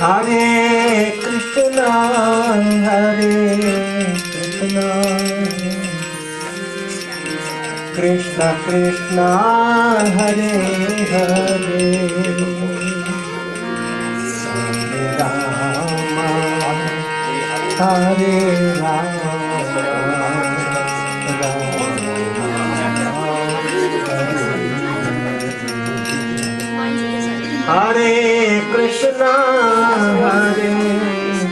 Hare Krishna, Hare Krishna, Krishna Krishna, Hare Hare, Hare Rama, Hare Rama, Hare Krishna, Hare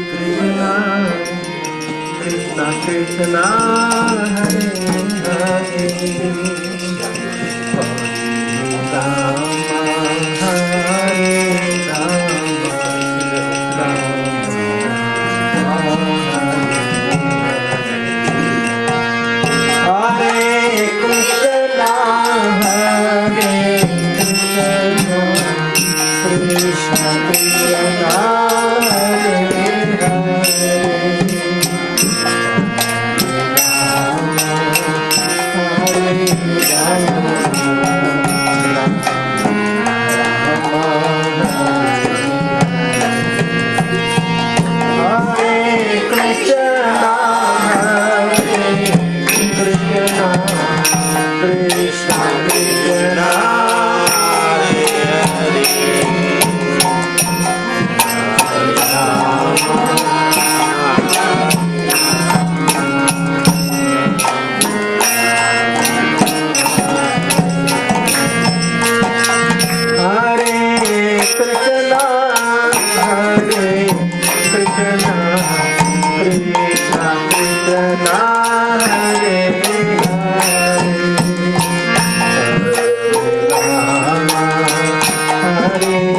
Krishna, Krishna Krishna, Hare Hare, Rama, Hare Rama, Hare Krishna, Hare Krishna, Krishna Krishna, Hare Hare, Rama, Hare Rama, Hare Krishna, Hare Krishna, Krishna Krishna, Hare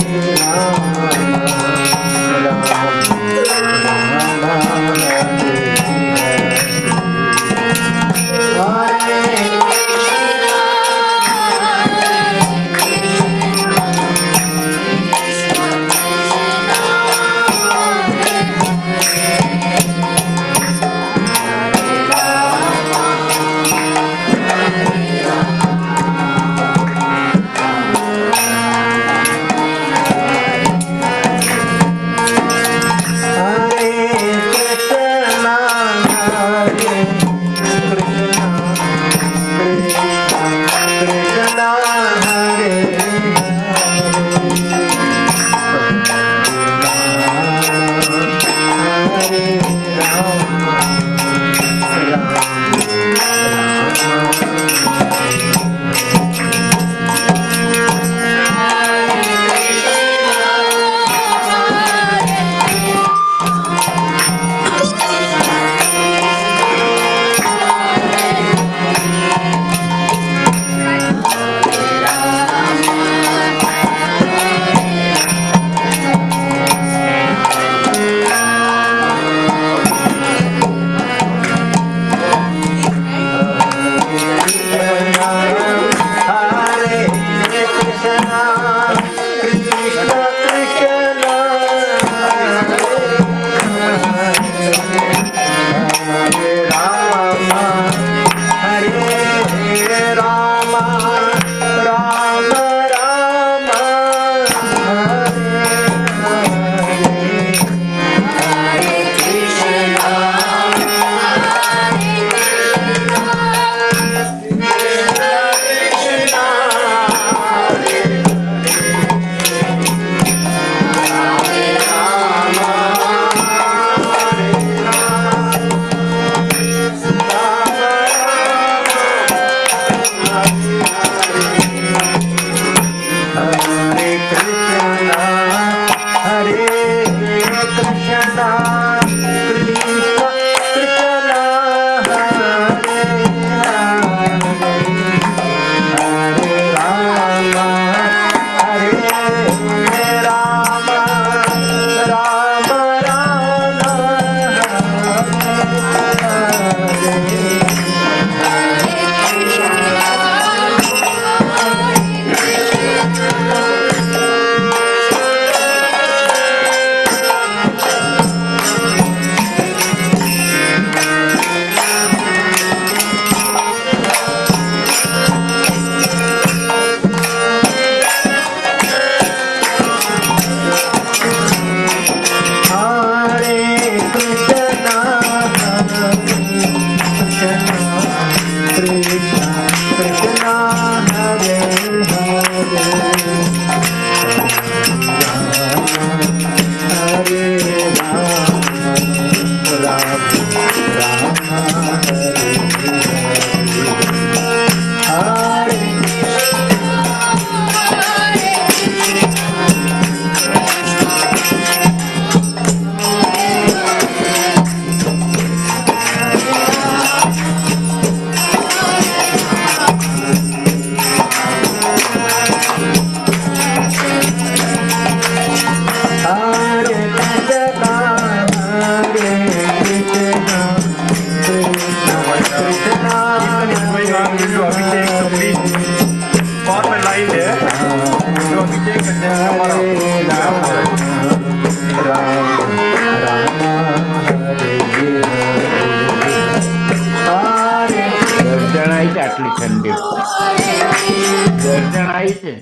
I'm going to Abhishek, so please form a line there. So Abhishek and then દર્શન આવી છે આટલી ઠંડી દર્શન આવી છે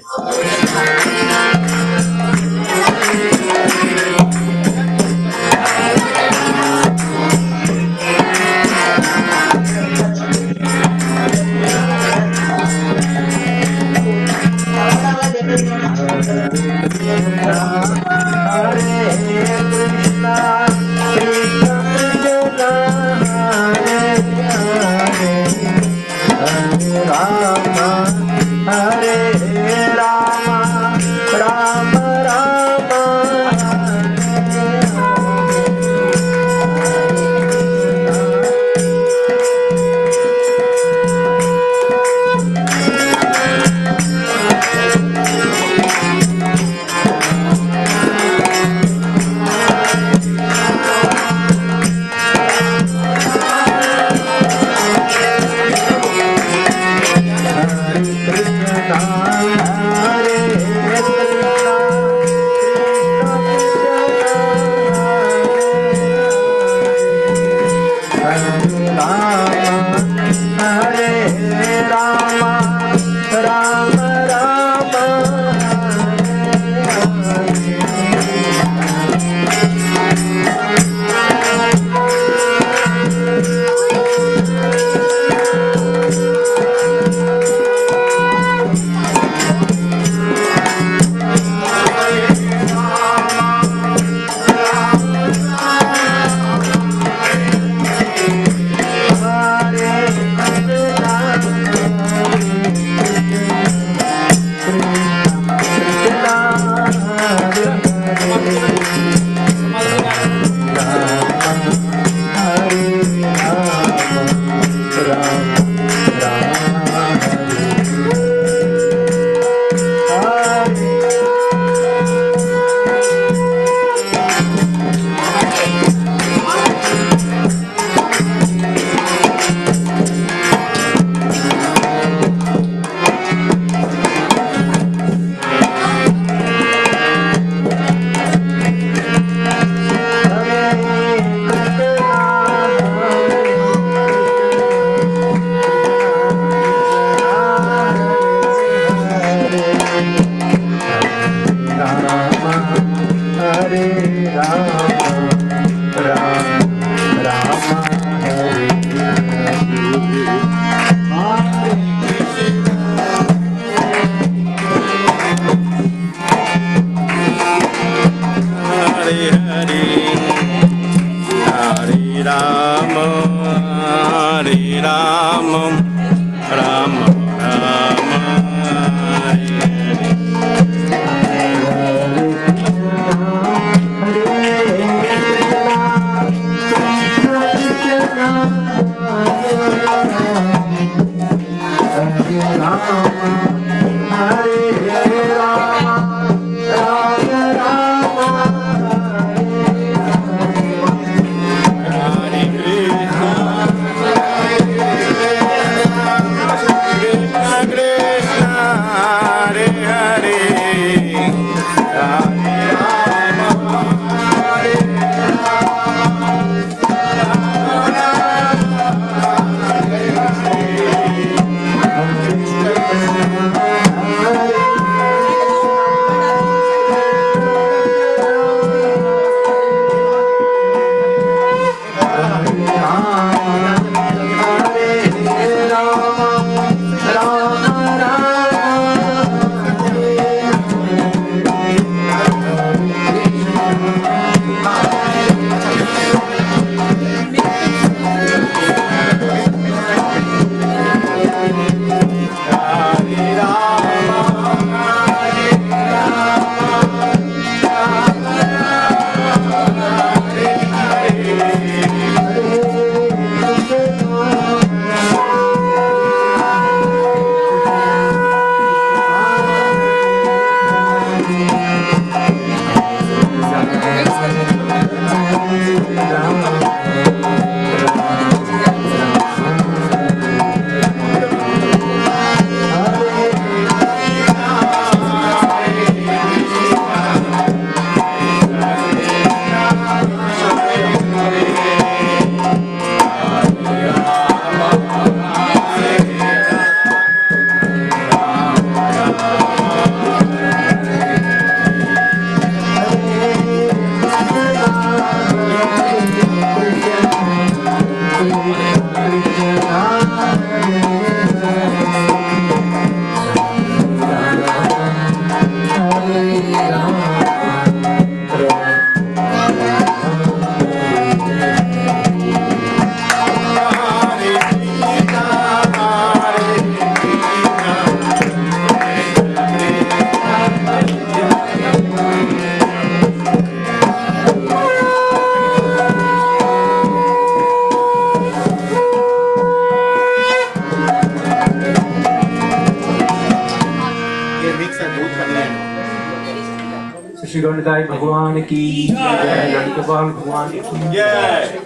श्री गणदाय भगवान की जय, गणगोपाल भगवान की जय।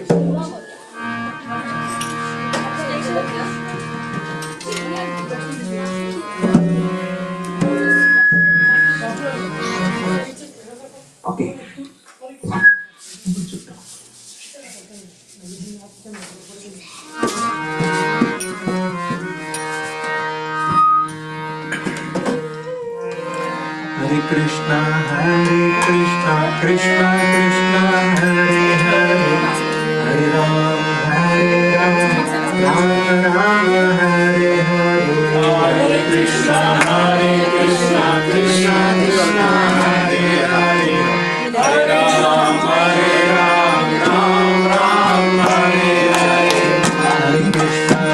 ओके। हरे कृष्णा कृष्णा कृष्णा हरे हरे, हरे राम राम राम हरे हरे। हरे कृष्णा कृष्णा कृष्णा हरे हरे, हरे राम राम राम हरे हरे। हरे कृष्णा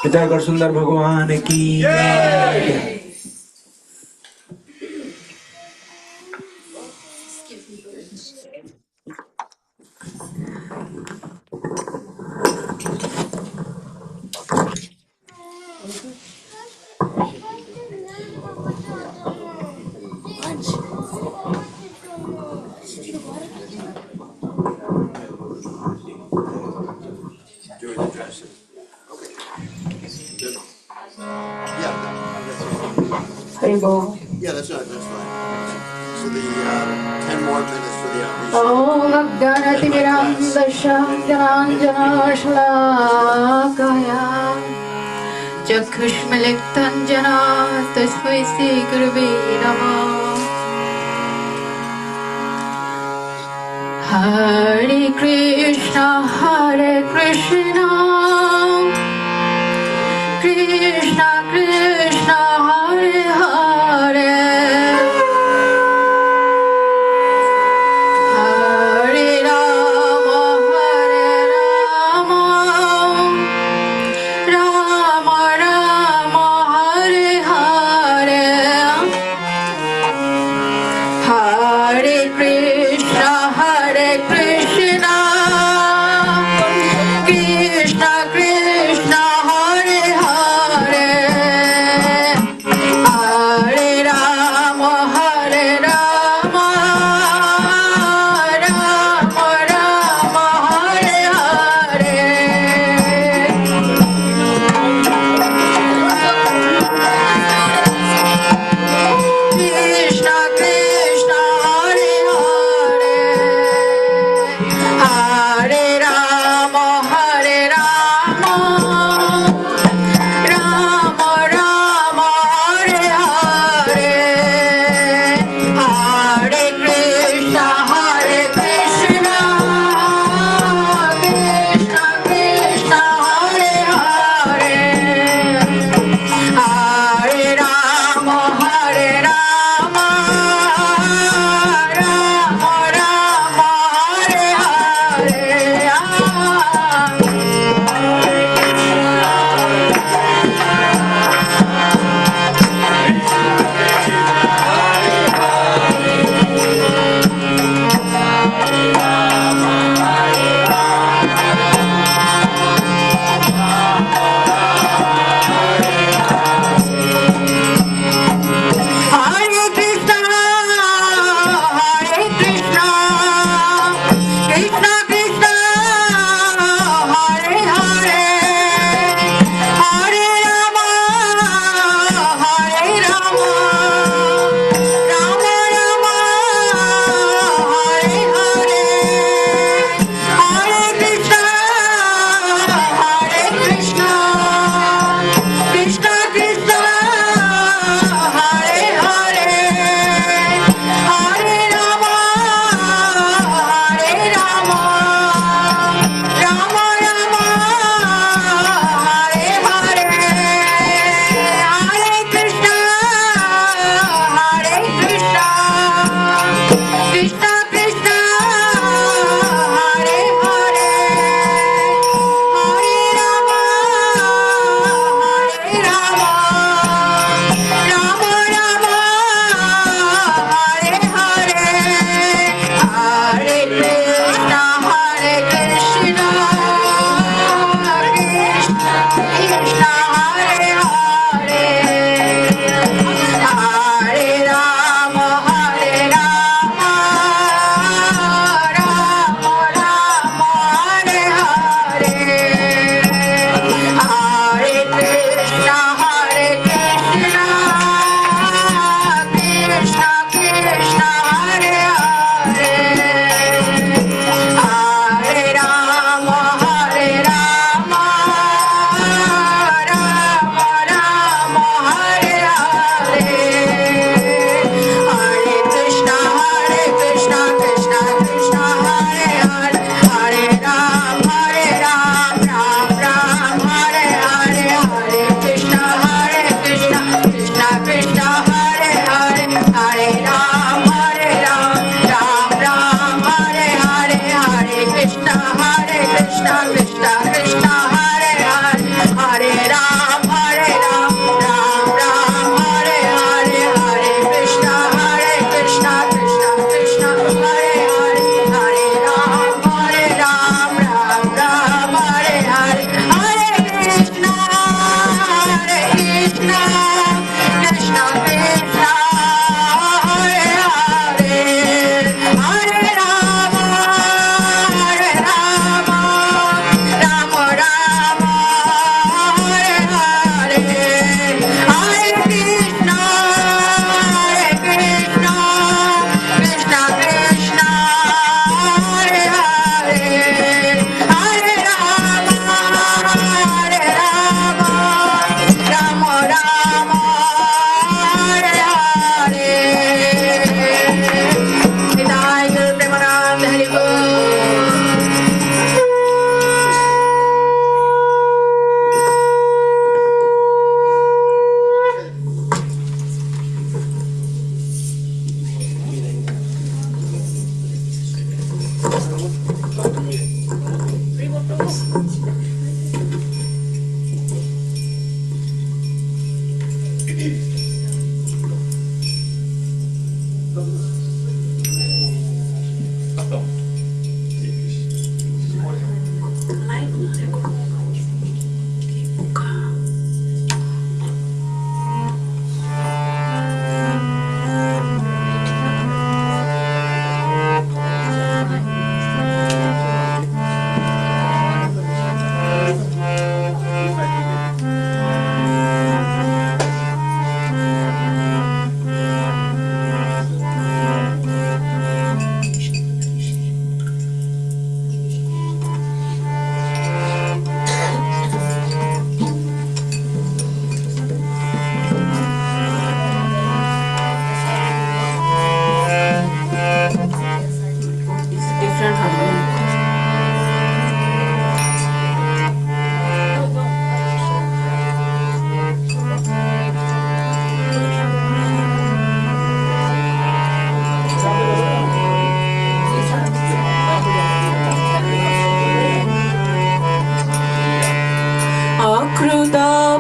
पितागढ़ सुंदर भगवान की Yeah, that's right. That's fine. So the 10 more minutes for the Abhishek. Om Ganativiram Dasham Jananjana Shlakaya Chakushmaliktan Jana Tasmai Sri Gurave Namah. Hare Krishna Krishna Krishna Hare Hare Hare Rama Rama Rama Hare Hare Hare Krishna Krishna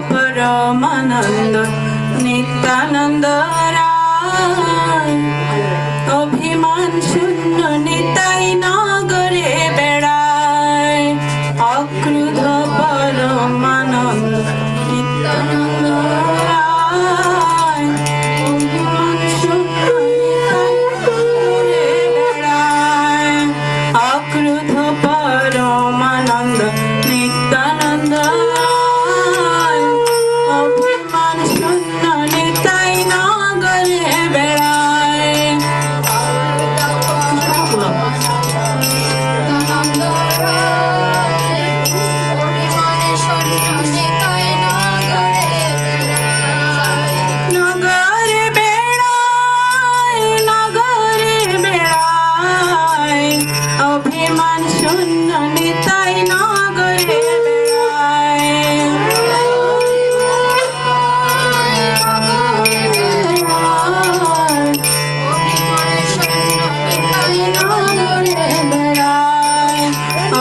परमानंद नित्यानंद राय अभिमान शून्य निताई नागरे बेड़ाय अक्रोध परमानंद नित्यानंद राय अभिमान शून्य निताई नागरे बेड़ाय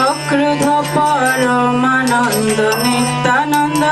अक्रोध परमानंद Nityanand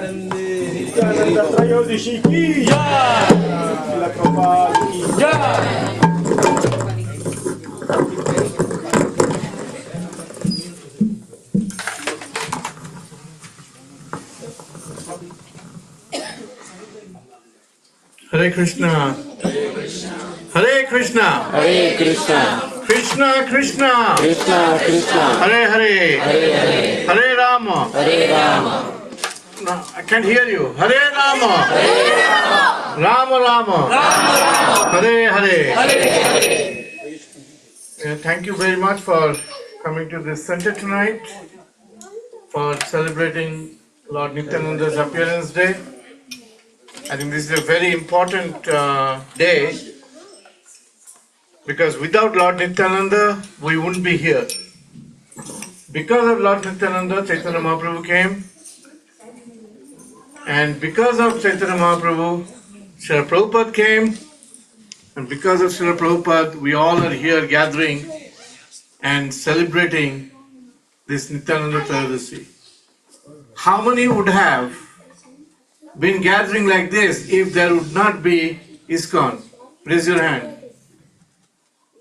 Nityananda Trayodashi ki jai. Srila Prabhupada ki jai. Hare Krishna. Hare Krishna. Hare Krishna. Krishna Krishna. Krishna Krishna. Hare Hare. Hare Hare. Hare Rama. Hare Rama. No, I can't hear you. Hare Rama. Hare Rama. Rama Rama. Rama. Hare Hare. Hare Hare. Thank you very much for coming to this center tonight for celebrating Lord Nityananda's appearance day. I think this is a very important day because without Lord Nityananda, we wouldn't be here. Because of Lord Nityananda, Chaitanya Mahaprabhu came, and because of Chaitanya Mahaprabhu, Srila Prabhupada came, and because of Srila Prabhupada, we all are here gathering and celebrating this Nityananda Trayodashi. How many would have been gathering like this if there would not be ISKCON? Raise your hand.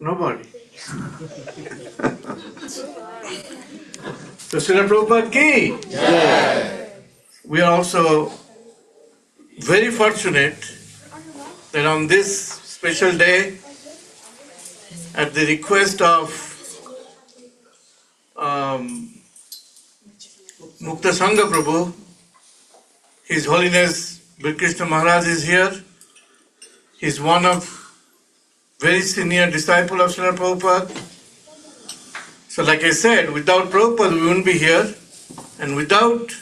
Nobody. So Srila Prabhupada ki. Jai. We are also very fortunate that on this special day, at the request of Mukta Sangha Prabhu, His Holiness Bir Krishna Maharaj is here. He's one of very senior disciple of Srila Prabhupada. So like I said, without Prabhupada we wouldn't be here, and without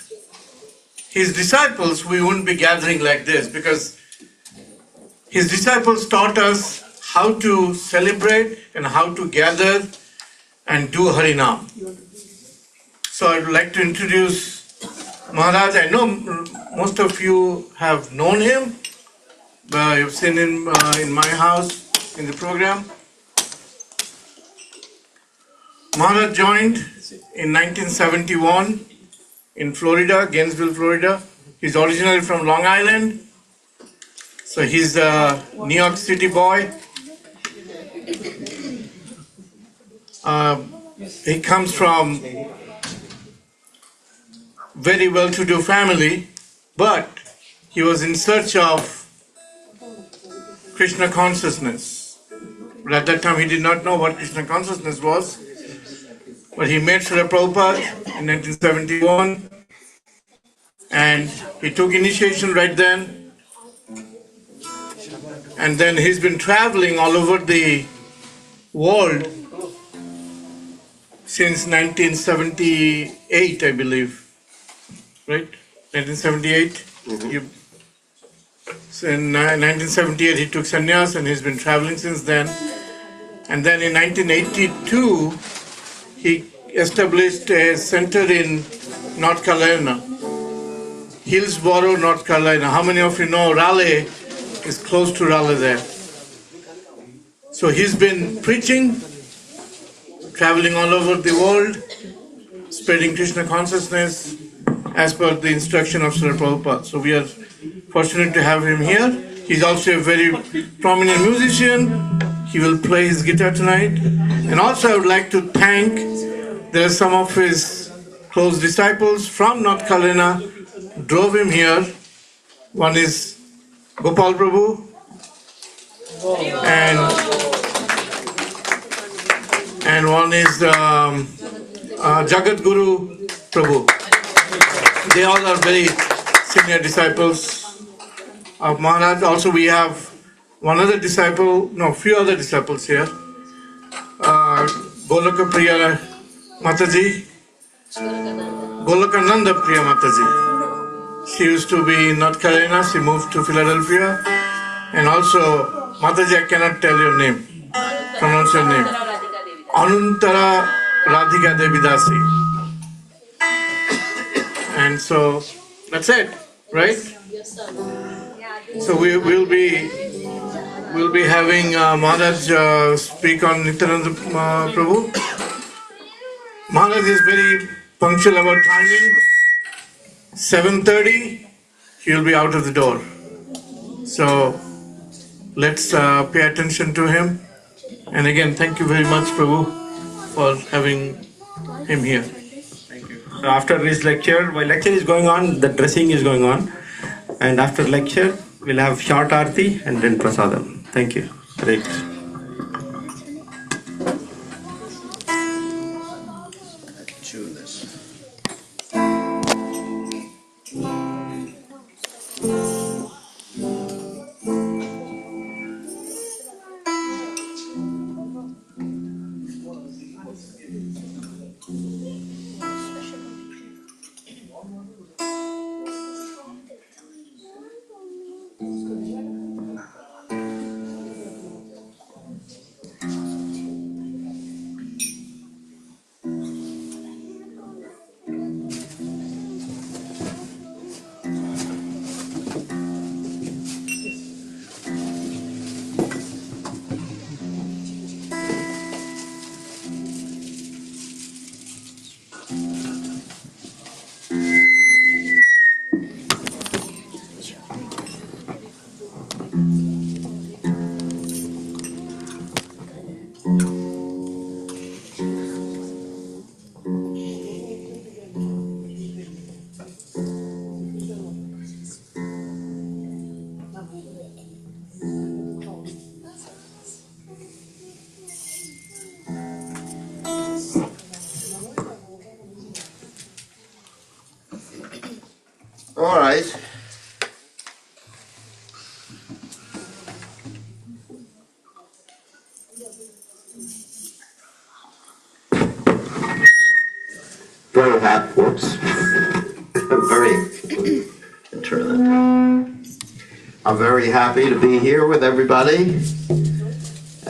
his disciples we wouldn't be gathering like this, because his disciples taught us how to celebrate and how to gather and do Harinam. So I would like to introduce Maharaj. I know most of you have known him. You've seen him in my house in the program. Maharaj joined in 1971 in Florida, Gainesville, Florida. He's originally from Long Island. So he's a New York City boy. He comes from very well-to-do family, but he was in search of Krishna consciousness. But at that time he did not know what Krishna consciousness was. But he met Srila Prabhupada in 1971 and he took initiation right then. And then he's been traveling all over the world since 1978, I believe. Right? 1978? So in 1978 he took sannyas and he's been traveling since then. And then in 1982 he established a center in North Carolina, Hillsborough, North Carolina. How many of you know Raleigh is close to Raleigh there? So he's been preaching, traveling all over the world, spreading Krishna consciousness as per the instruction of Srila Prabhupada. So we are fortunate to have him here. He's also a very prominent musician. He will play his guitar tonight. And also I would like to thank, there are some of his close disciples from North Carolina drove him here. One is Gopal Prabhu and one is Jagat Guru Prabhu. They all are very senior disciples of Maharaj. Also we have few other disciples here. Golaka Priya Mataji, Golakananda Priya Mataji. She used to be in North Carolina, she moved to Philadelphia. And also, Mataji, I cannot tell your name, pronounce your name. Anuntara Radhika Devi Dasi. And so, that's it, right? So we'll be having Maharaj speak on Nityananda Prabhu. Maharaj is very punctual about timing. 7:30, he will be out of the door. So let's pay attention to him. And again, thank you very much, Prabhu, for having him here. Thank you. So after this lecture, while lecture is going on, the dressing is going on. And after lecture, we'll have short arti and then prasadam. Thank you. Hare Krishna. All right. Very happy, whoops. I'm very happy to be here with everybody.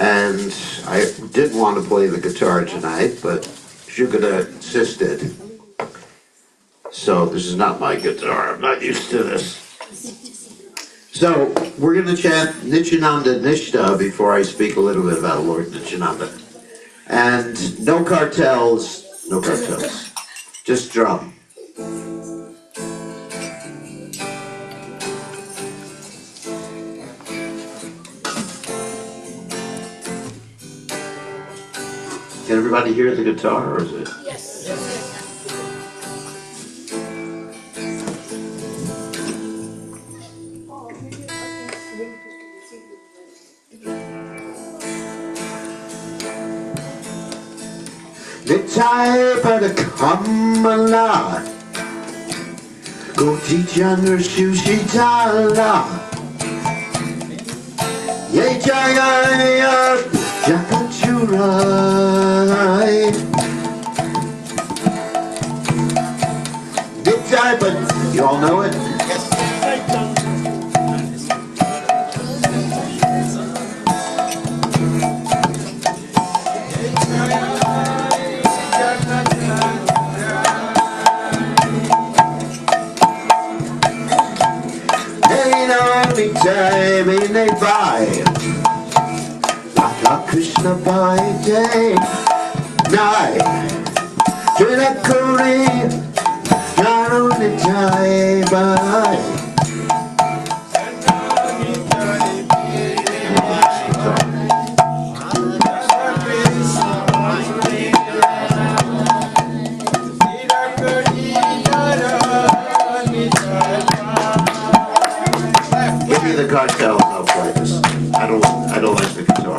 And I didn't want to play the guitar tonight, but Shukada insisted. So this is not my guitar. I'm not used to this. So we're going to chant Nityananda Nishta before I speak a little bit about Lord Nityananda. And no cartels, just drum. Can everybody hear the guitar, or is it? Yes. Nitai pada kamala Goti chander shushitala Ye jaya jakachurai Nitai, but you all know it? Time in a by Bhakta Krishna by day night Trinakuri Naroni time by the cartel, I'll play this. I don't like the guitar.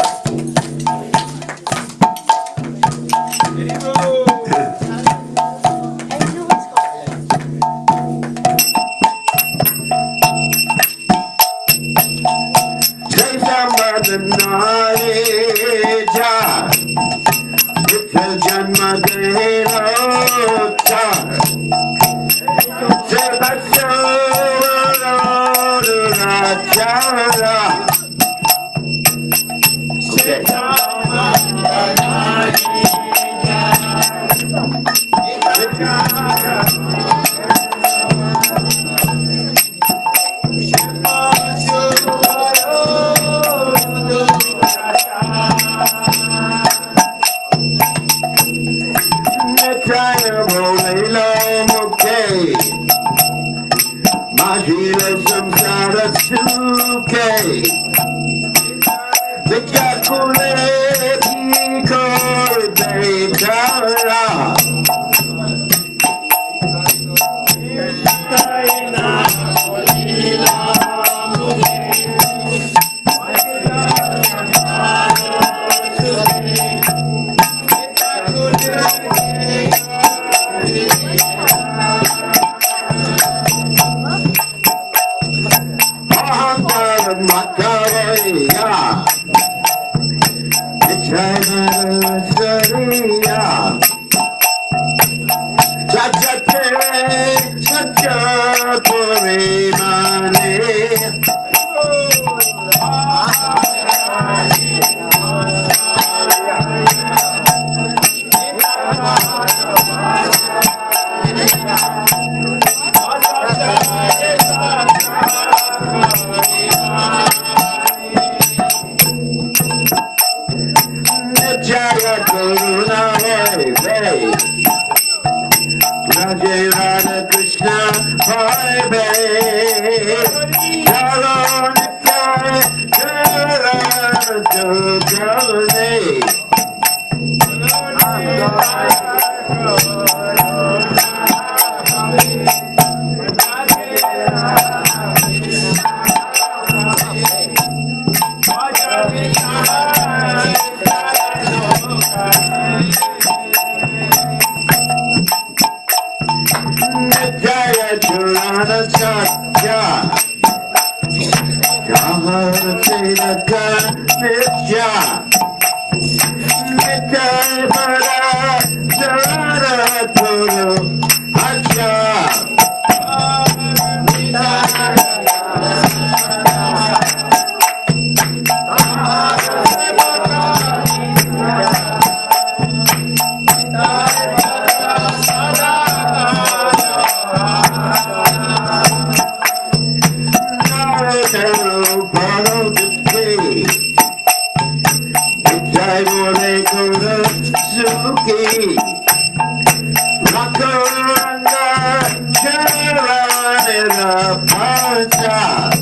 Jai Bole Guru Suki Makaranga Charanira Pacha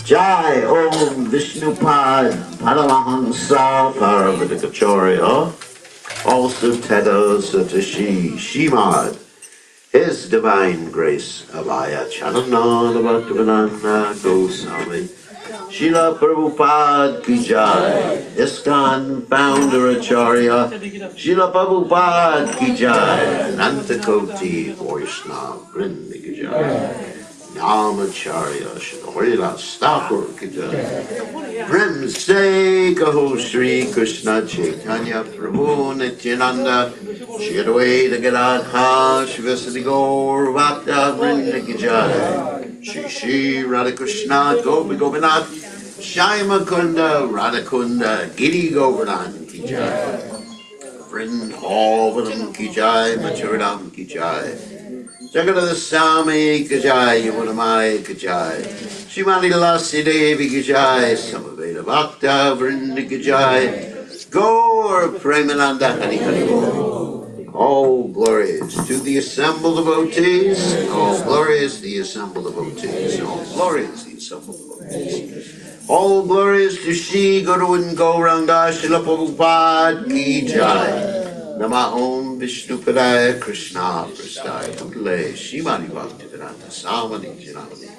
Jai Om Vishnupad Paramahansa Paravadikacharya, also Teda Satashi Shimad, His Divine Grace Abhaya Charananda Bhaktivedanta Goswami, Srila Prabhupada Ki Jai, ISKCON Founder Acharya, Srila Prabhupada Ki Jai, Anantakoti Vaishnava Vrinda Ki Jai. Namacharya Shri Haridas Thakur Ki Jai. Prem Se Kaho Shri Krishna Chaitanya Prabhu Nityananda Shri Advaita Gadadha Shivasati Gaur Bhakta Vrinda Ki Jai. Shri Shri Radha Krishna Gopi Gopinath Shyama Kunda Radha Kunda Giri Govardhan Ki Jai. Vrindhavanam Ki Jai Machuradam Ki Jai. Jagadada Sami Ki Jai, Yamunamai Ki Jai, Shrimati Lasi Devi Ki Jai, Samaveda Bhakta Vrinda Ki Jai, Gaur Premananda Hari Hari Bol. All glory is to the assembled devotees. All glory is to the assembled devotees. All glory is to the assembled devotees. All glory is to Shri Guru and Gauranga Srila Prabhupada Ki Jai. Nama Om Vishnu Padaya Krishna Prastaya Bhutale Shrimati Bhaktivedanta Samani Janamani.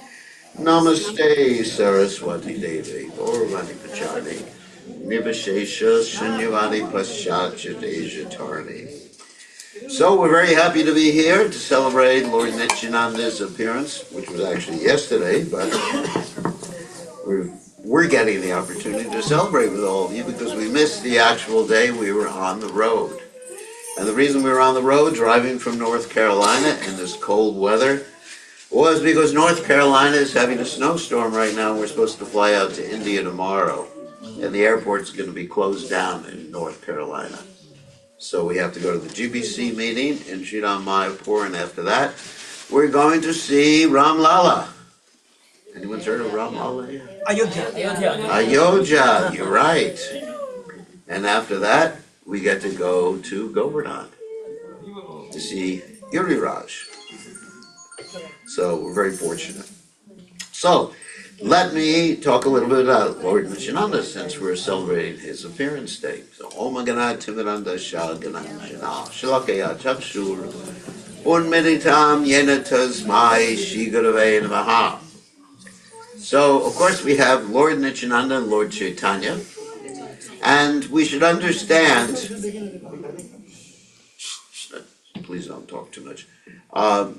Namaste Saraswati Devi Gauravani Pachari Nivashesha Shunyavani Paschatya Deja Tarni. So we're very happy to be here to celebrate Lord Nityananda's appearance, which was actually yesterday, but we're getting the opportunity to celebrate with all of you because we missed the actual day we were on the road. And the reason we were on the road driving from North Carolina in this cold weather was because North Carolina is having a snowstorm right now and we're supposed to fly out to India tomorrow. And the airport's going to be closed down in North Carolina. So we have to go to the GBC meeting in Sridham Mayapur, and after that, we're going to see Ram Lala. Anyone's heard of Ram Lala? Ayodhya, you're right. And after that, we get to go to Govardhan to see Giriraj. So we're very fortunate. So let me talk a little bit about Lord Nityananda since we're celebrating his appearance day. So Om Gana Timiranda Shah Gana Jana Shalakaya Chakshur Unmeditam Yena Tasmai Shigurave Namaha. So of course we have Lord Nityananda and Lord Chaitanya, and we should understand, please don't talk too much.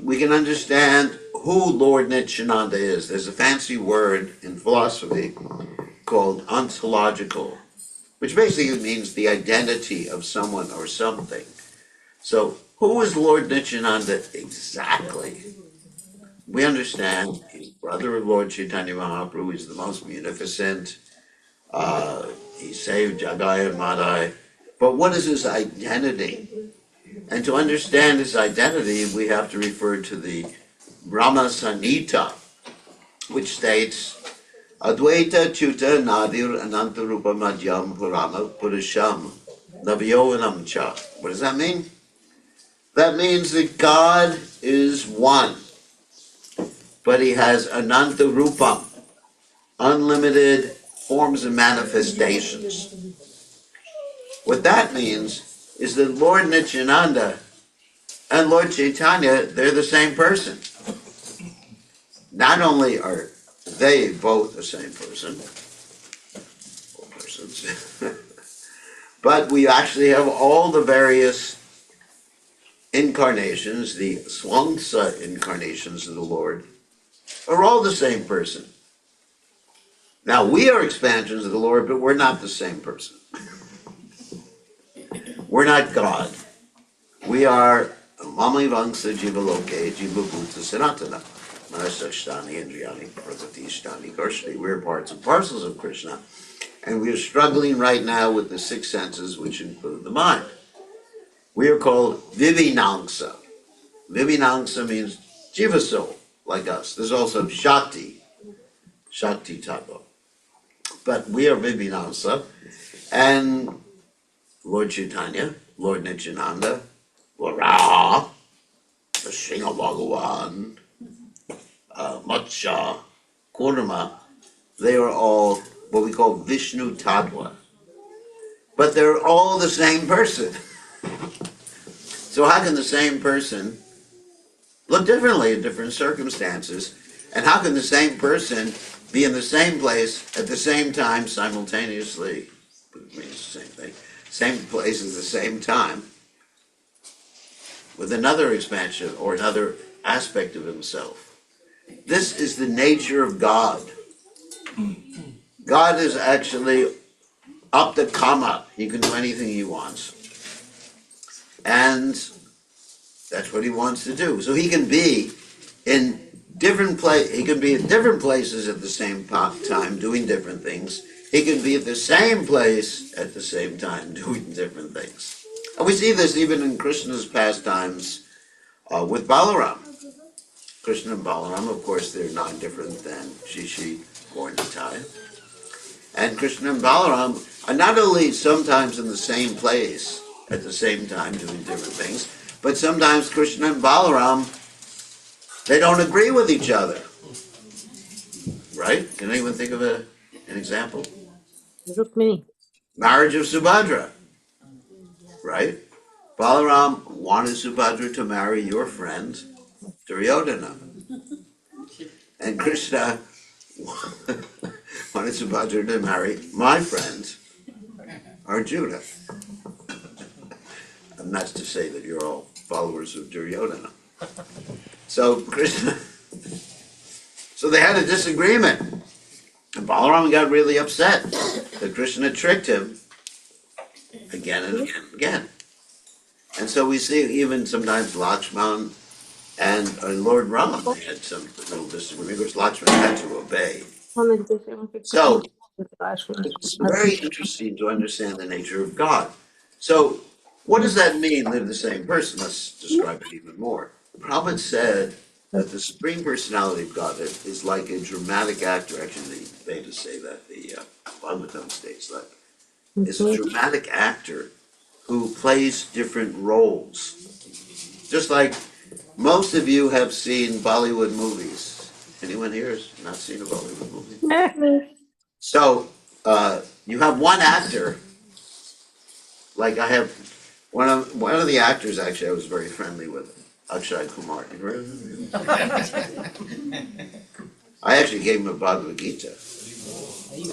We can understand who Lord Nityananda is. There's a fancy word in philosophy called ontological, which basically means the identity of someone or something. So, who is Lord Nityananda exactly? We understand he's brother of Lord Chaitanya Mahaprabhu. He's the most munificent. He saved Jagai and Madai. But what is his identity? And to understand his identity, we have to refer to the Brahma Samhita, which states, Advaita Chuta Nadir Anantarupa Madhyam Purana Purusham Navyovanam Cha. What does that mean? That means that God is one, but he has Ananta Rupam, unlimited forms and manifestations. What that means is that Lord Nityananda and Lord Chaitanya, they're the same person. Not only are they both the same person, or persons, but we actually have all the various incarnations, the Swangsa incarnations of the Lord, are all the same person. Now, we are expansions of the Lord, but we're not the same person. We're not God. We are Mama Vangsa Jivaloke Jiva Bhuta Sanatana. Manasashtani Indriyani Pratishtani Karshni. We're parts and parcels of Krishna. And we are struggling right now with the six senses, which include the mind. We are called Vivinangsa. Vivinangsa means Jiva soul, like us. There's also Shakti, Shakti Tattva. But we are Vivinangsa. And Lord Chaitanya, Lord Nityananda, Lord Ra, the Sringa Bhagavan, Matsya, Kurma, they are all what we call Vishnu Tattva. But they're all the same person. So how can the same person look differently in different circumstances? And how can the same person be in the same place at the same time simultaneously? It means the same thing. Same place at the same time with another expansion or another aspect of himself. This is the nature of God. God is actually up to kama. He can do anything he wants. And that's what he wants to do. So he can be in different he can be in different places at the same time doing different things. He can be at the same place at the same time doing different things. And we see this even in Krishna's pastimes with Balaram. Krishna and Balaram, of course, they're not different than Shishi or Nitai. And Krishna and Balaram are not only sometimes in the same place at the same time doing different things, but sometimes Krishna and Balaram, they don't agree with each other. Right? Can anyone think of an example? Rukmini. Marriage of Subhadra. Right? Balaram wanted Subhadra to marry your friend, Duryodhana. And Krishna wanted Subhadra to marry my friend, Arjuna. And that's to say that you're all followers of Duryodhana. So Krishna, so they had a disagreement. And Balaram got really upset that Krishna tricked him again and again and again. And so we see even sometimes Lakshman and Lord Rama had some little disagreement. Of course, Lakshman had to obey. So it's very interesting to understand the nature of God. So what does that mean, live the same person? Let's describe it even more. Prabhupada said that the Supreme Personality of Godhead is like a dramatic actor. Actually, the Vedas say that, the Bhagavatam states that. It's a dramatic actor who plays different roles. Just like most of you have seen Bollywood movies. Anyone here has not seen a Bollywood movie? So you have one actor. Like I have one of the actors. Actually, I was very friendly with Akshay Kumar. You heard of him? I actually gave him a Bhagavad Gita,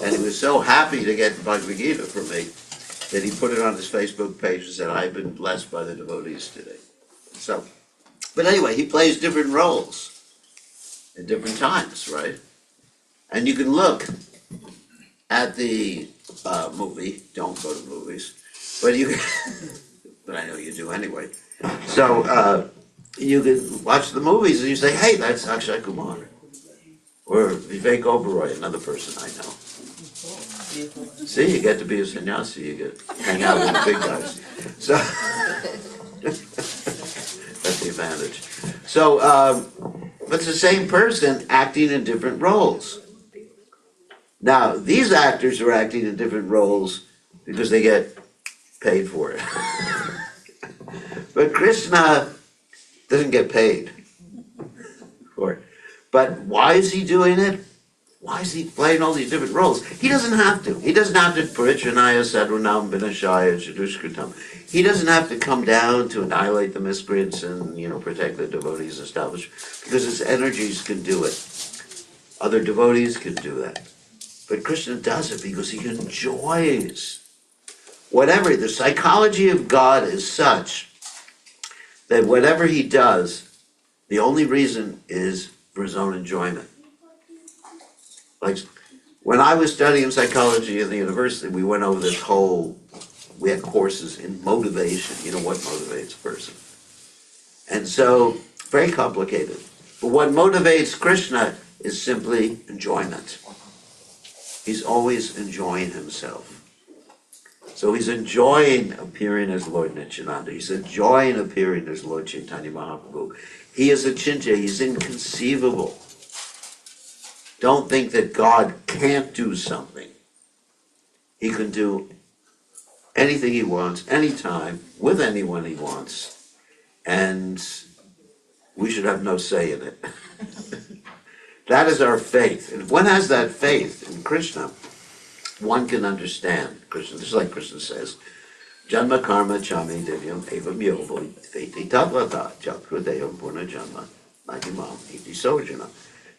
and he was so happy to get Bhagavad Gita from me that he put it on his Facebook page and said, "I've been blessed by the devotees today." So, but anyway, he plays different roles at different times, right? And you can look at the movie. Don't go to movies, but you. But I know you do anyway. So you can watch the movies and you say, "Hey, that's Akshay Kumar," or Vivek Oberoi, another person I know. See, you get to be a sannyasi. You get to hang out with the big guys. So that's the advantage. So it's the same person acting in different roles. Now, these actors are acting in different roles because they get paid for it. But Krishna doesn't get paid for it. But why is he doing it? Why is he playing all these different roles? He doesn't have to. He doesn't have to Parichanaya Sadhunam Vinashaya Chadushkritam. He doesn't have to come down to annihilate the miscreants and, protect the devotees established, because his energies can do it. Other devotees can do that. But Krishna does it because he enjoys whatever. The psychology of God is such that whatever he does, the only reason is for his own enjoyment. Like when I was studying psychology in the university, we went over this we had courses in motivation, what motivates a person. And so, very complicated. But what motivates Krishna is simply enjoyment. He's always enjoying himself. So he's enjoying appearing as Lord Nityananda. He's enjoying appearing as Lord Chaitanya Mahaprabhu. He is Achintya. He's inconceivable. Don't think that God can't do something. He can do anything he wants, anytime, with anyone he wants. And we should have no say in it. That is our faith. And if one has that faith in Krishna, one can understand Krishna. Just like Krishna says, Janma karma chami divyam evam yovo veti tatvata chakrudeyam purna janma nagimam iti sojana.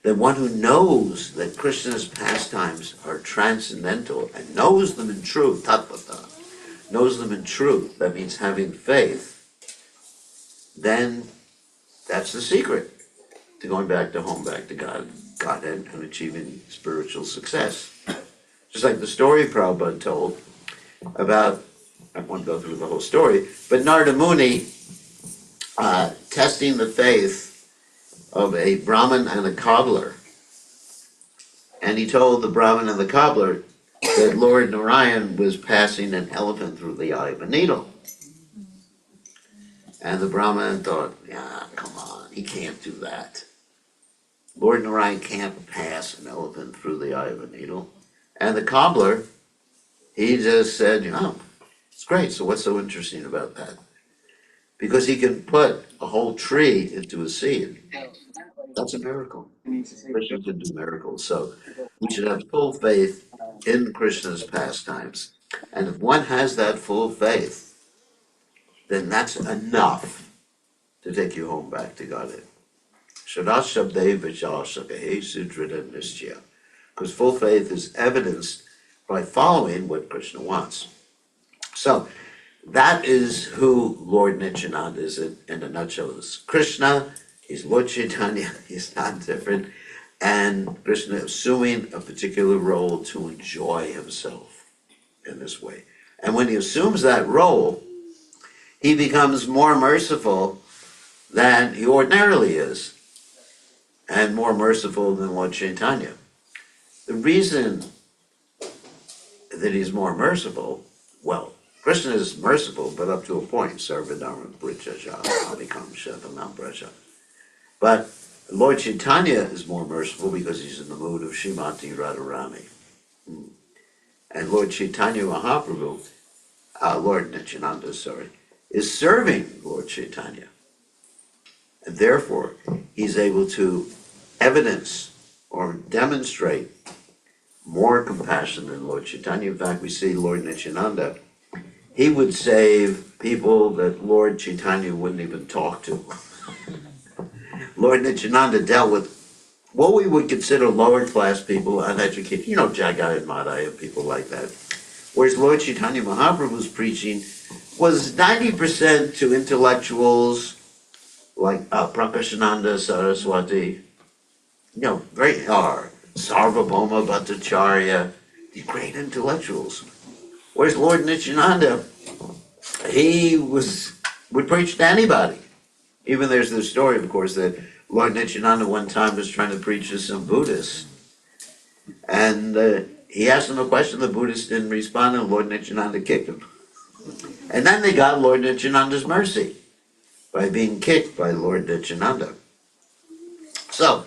The one who knows that Krishna's pastimes are transcendental and knows them in truth, tatvata, knows them in truth, that means having faith, then that's the secret to going back to home, back to Godhead, and achieving spiritual success. Just like the story Prabhupada told about, I won't go through the whole story, but Narada Muni testing the faith of a Brahmin and a cobbler. And he told the Brahmin and the cobbler that Lord Narayan was passing an elephant through the eye of a needle. And the Brahmin thought, yeah, come on, he can't do that. Lord Narayan can't pass an elephant through the eye of a needle. And the cobbler, he just said, it's great. So what's so interesting about that? Because he can put a whole tree into a seed. That's a miracle. Krishna can do miracles. So we should have full faith in Krishna's pastimes. And if one has that full faith, then that's enough to take you home back to Godhead. Because full faith is evidenced by following what Krishna wants. So that is who Lord Nityananda is in a nutshell. Is Krishna, he's Lord Chaitanya, he's not different. And Krishna assuming a particular role to enjoy himself in this way. And when he assumes that role, he becomes more merciful than he ordinarily is, and more merciful than Lord Chaitanya. The reason that he's more merciful, well, Krishna is merciful, but up to a point. Sarvadharma Brijaja, Abhikam Shatanam Braja. But Lord Chaitanya is more merciful because he's in the mood of Srimati Radharani. And Lord Chaitanya Mahaprabhu, Lord Nityananda, is serving Lord Chaitanya. And therefore, he's able to evidence or demonstrate more compassion than Lord Chaitanya. In fact, we see Lord Nityananda, he would save people that Lord Chaitanya wouldn't even talk to. Lord Nityananda dealt with what we would consider lower class people, uneducated, Jagai and Madhya, people like that. Whereas Lord Chaitanya Mahaprabhu's preaching was 90% to intellectuals like Prakashananda Saraswati, great, Sarvabhauma Bhattacharya, the great intellectuals. Whereas Lord Nityananda, he would preach to anybody. Even there's the story, of course, that Lord Nityananda one time was trying to preach to some Buddhists. And he asked them a question, the Buddhist didn't respond, and Lord Nityananda kicked him. And then they got Lord Nityananda's mercy by being kicked by Lord Nityananda. So,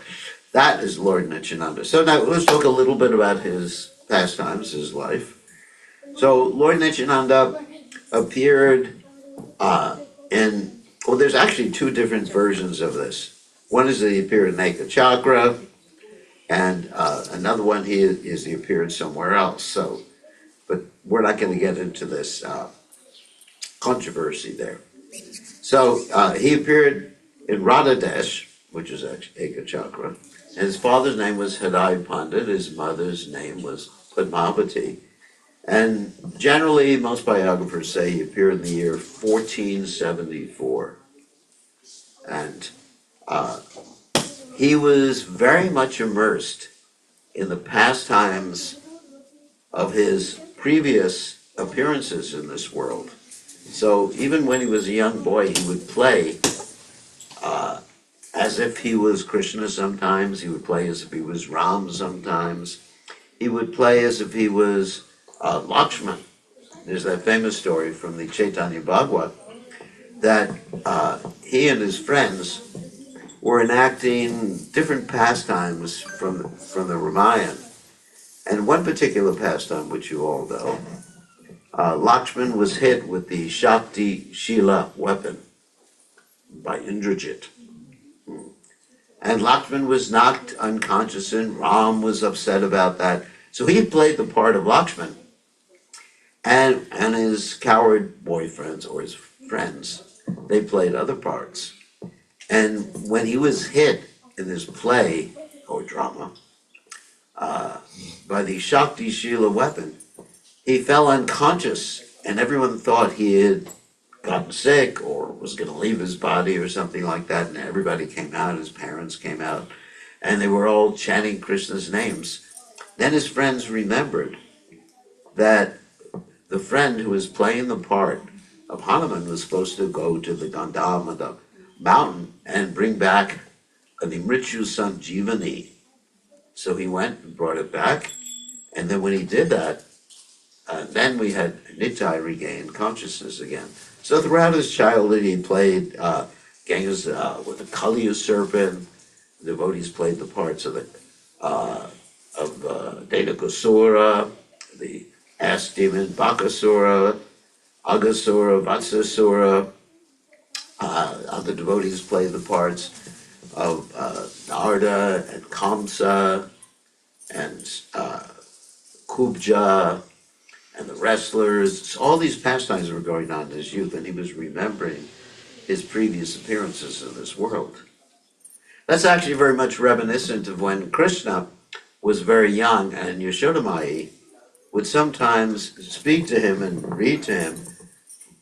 that is Lord Nityananda. So now let's talk a little bit about his pastimes, his life. So Lord Nityananda appeared there's actually two different versions of this. One is that he appeared in Eka Chakra, and another one he appeared somewhere else. But we're not going to get into this controversy there. So he appeared in Radhadesh, which is actually Eka Chakra, and his father's name was Hridaya Pandit, his mother's name was Padmavati. And generally, most biographers say he appeared in the year 1474. And he was very much immersed in the pastimes of his previous appearances in this world. So even when he was a young boy, he would play as if he was Krishna sometimes. He would play as if he was Ram sometimes. He would play as if he was Lakshman. There's that famous story from the Chaitanya Bhagavat that he and his friends were enacting different pastimes from the Ramayana. And one particular pastime, which you all know, Lakshman was hit with the Shakti Shila weapon by Indrajit. And Lakshman was knocked unconscious, and Ram was upset about that. So he played the part of Lakshman. And his coward boyfriends, or his friends, they played other parts. And when he was hit in this play, or drama, by the Shakti Shila weapon, he fell unconscious, and everyone thought he had gotten sick or was going to leave his body or something like that. And everybody came out, his parents came out, and they were all chanting Krishna's names. Then his friends remembered that the friend who was playing the part of Hanuman was supposed to go to the Gandhamada mountain and bring back an Imritu Sanjivani. So he went and brought it back, and then when he did that, then we had Nitai regain consciousness again. So throughout his childhood, he played games with the Kaliya serpent. The devotees played the parts of the Denakasura, the ass demon Bakasura, Agasura, Vatsasura. Other devotees play the parts of Narada and Kamsa and Kubja and the wrestlers. All these pastimes were going on in his youth, and he was remembering his previous appearances in this world. That's actually very much reminiscent of when Krishna was very young, and Yashodamai would sometimes speak to him and read to him,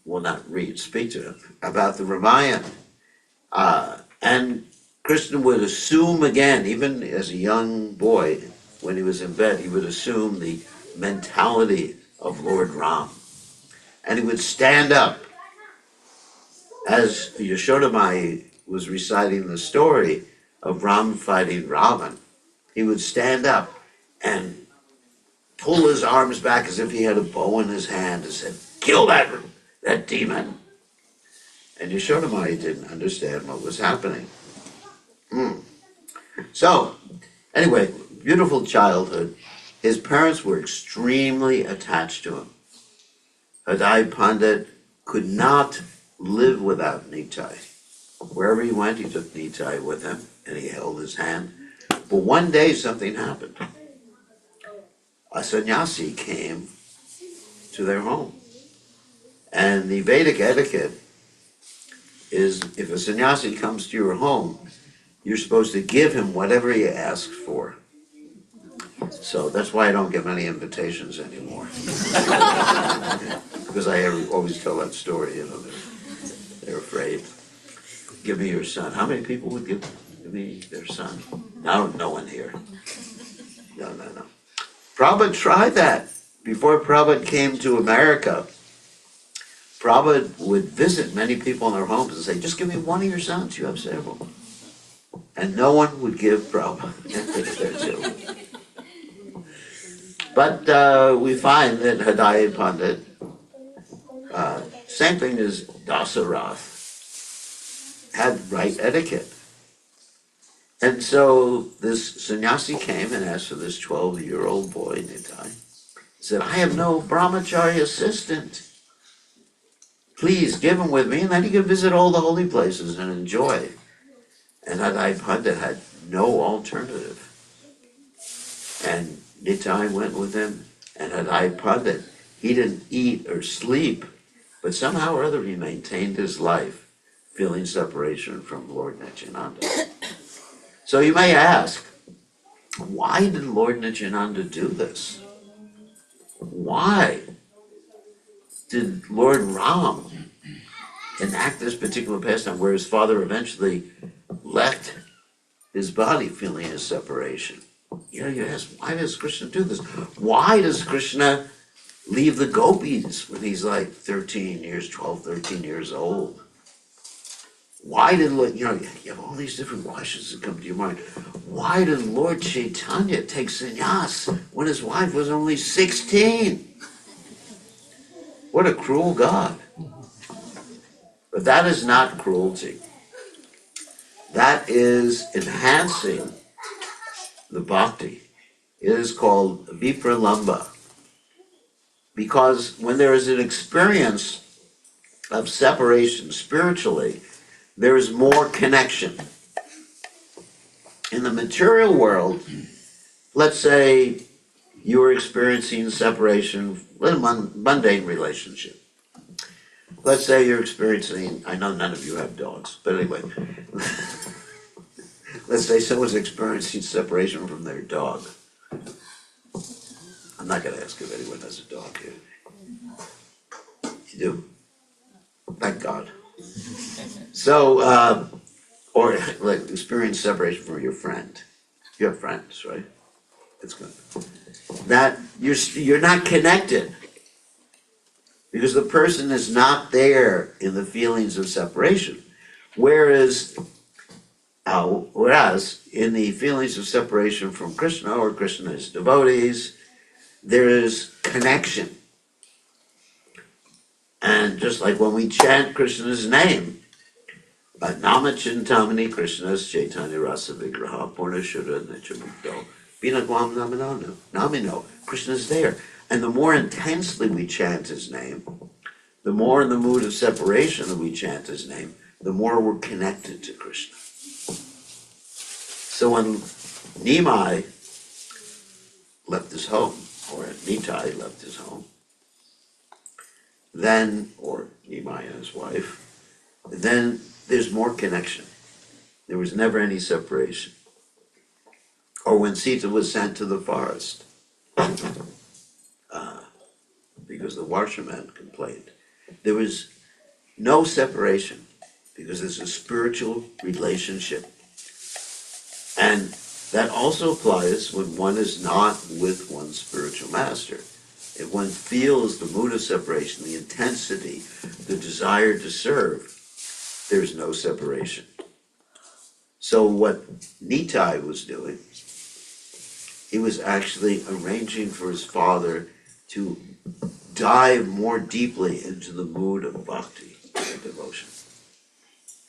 well, not read, speak to him about the Ramayana. And Krishna would assume again, even as a young boy, when he was in bed, he would assume the mentality of Lord Ram. And he would stand up as Yashodamai was reciting the story of Ram fighting Ravan. He would stand up and pull his arms back as if he had a bow in his hand and said, "Kill that demon." And Yashodamai didn't understand what was happening. So, anyway, beautiful childhood. His parents were extremely attached to him. Hadai Pandit could not live without Nitai. Wherever he went, he took Nitai with him, and he held his hand. But one day something happened. A sannyasi came to their home. And the Vedic etiquette is if a sannyasi comes to your home, you're supposed to give him whatever he asks for. So that's why I don't get many invitations anymore. Because I always tell that story, they're afraid. Give me your son. How many people would give me their son? No one here. No. Prabhupada tried that. Before Prabhupada came to America, Prabhupada would visit many people in their homes and say, "Just give me one of your sons, you have several." And no one would give Prabhupada their children. But we find that Hadaya Pandit, same thing as Dasarath, had right etiquette. And so this sannyasi came and asked for this 12-year-old boy, Nitai. He said, "I have no brahmachari assistant. Please give him with me, and then he can visit all the holy places and enjoy." And Hadai Pandit had no alternative. And Nitai went with him, and Hadai Pandit, he didn't eat or sleep, but somehow or other he maintained his life, feeling separation from Lord Nityananda. So you may ask, why did Lord Nityananda do this? Why did Lord Ram enact this particular pastime where his father eventually left his body feeling his separation? You ask, why does Krishna do this? Why does Krishna leave the gopis when he's like 13 years old? Why did Lord, you have all these different questions that come to your mind. Why did Lord Chaitanya take sannyas when his wife was only 16? What a cruel God. But that is not cruelty. That is enhancing the bhakti. It is called vipralamba. Because when there is an experience of separation spiritually, there is more connection. In the material world, let's say you're experiencing separation, a mundane relationship. Let's say you're experiencing, I know none of you have dogs, but anyway, let's say someone's experiencing separation from their dog. I'm not going to ask if anyone has a dog here. You do? Thank God. So, or like experience separation from your friend. You have friends, right? It's good. That you're not connected because the person is not there in the feelings of separation. Whereas in the feelings of separation from Krishna or Krishna's devotees, there is connection. And just like when we chant Krishna's name, Nama Chintamani Krishna's Chaitanya Rasa Vigraha Purna Shuddha Nitya Mukto Bina Guam Namino, Namino. Krishna's there. And the more intensely we chant his name, the more in the mood of separation that we chant his name, the more we're connected to Krishna. So when Nimai left his home, or Nitai left his home, then, or Nimai and his wife, then there's more connection. There was never any separation. Or when Sita was sent to the forest, because the washerman complained, there was no separation, because there's a spiritual relationship. And that also applies when one is not with one's spiritual master. If one feels the mood of separation, the intensity, the desire to serve, there's no separation. So what Nitai was doing, he was actually arranging for his father to dive more deeply into the mood of bhakti and devotion.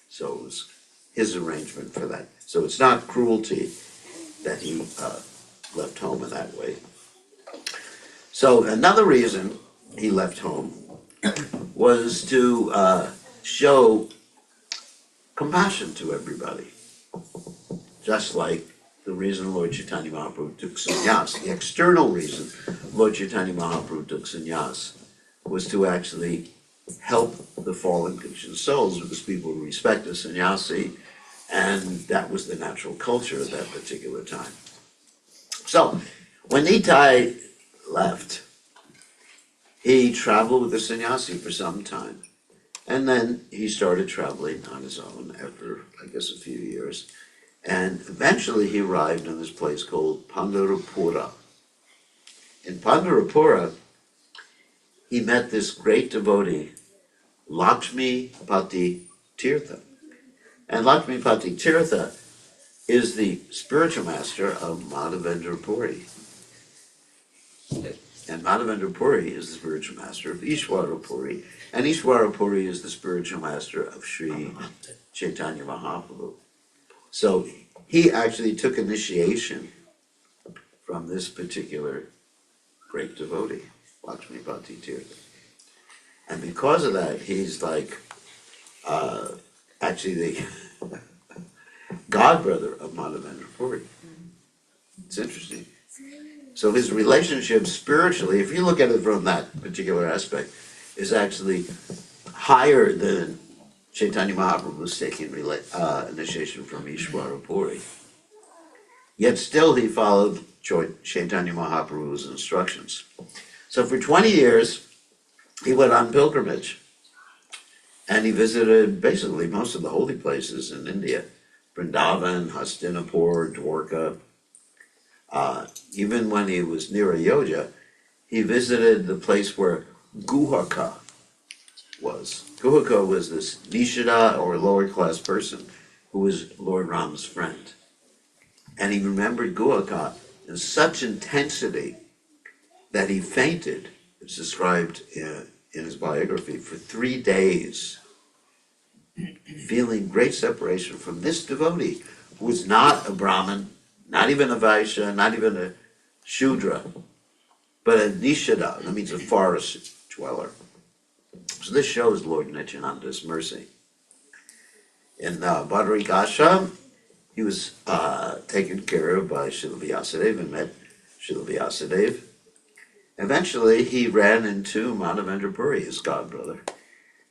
So it was his arrangement for that. So it's not cruelty that he left home in that way. So another reason he left home was to show compassion to everybody. Just like the reason Lord Chaitanya Mahaprabhu took sannyas. The external reason Lord Chaitanya Mahaprabhu took sannyas was to actually help the fallen conditioned souls, because people respect a sannyasi, and that was the natural culture at that particular time. So, when Nitai left, he traveled with the sannyasi for some time, and then he started traveling on his own after, I guess, a few years. And eventually he arrived in this place called Pandharapura. In Pandharapura, he met this great devotee, Lakshmi Pati Tirtha. And Lakshmi Pati Tirtha is the spiritual master of Madhavendra Puri. And Madhavendra Puri is the spiritual master of Ishwara Puri. And Ishwara Puri is the spiritual master of Sri Chaitanya Mahaprabhu. So he actually took initiation from this particular great devotee, Lakshmi Pati Tirtha. And because of that, he's like actually the godbrother of Madhavendra Puri. It's interesting. So his relationship spiritually, if you look at it from that particular aspect, is actually higher than Chaitanya Mahaprabhu was taking initiation from Ishwara Puri. Yet still he followed Chaitanya Mahaprabhu's instructions. So for 20 years, he went on pilgrimage. And he visited basically most of the holy places in India. Vrindavan, Hastinapur, Dwarka. Even when he was near Ayodhya, he visited the place where Guhaka was. Guhaka was this Nishada, or lower class person, who was Lord Rama's friend. And he remembered Guhaka in such intensity that he fainted. It's described in his biography, for 3 days, feeling great separation from this devotee, who was not a Brahmin, not even a Vaishya, not even a Shudra, but a Nishada, that means a forest dweller. So this shows Lord Nityananda's mercy. In Bhadrik Ashram, he was taken care of by Srila Vyasadeva and met Srila Vyasadeva. Eventually, he ran into Madhavendra Puri, his godbrother.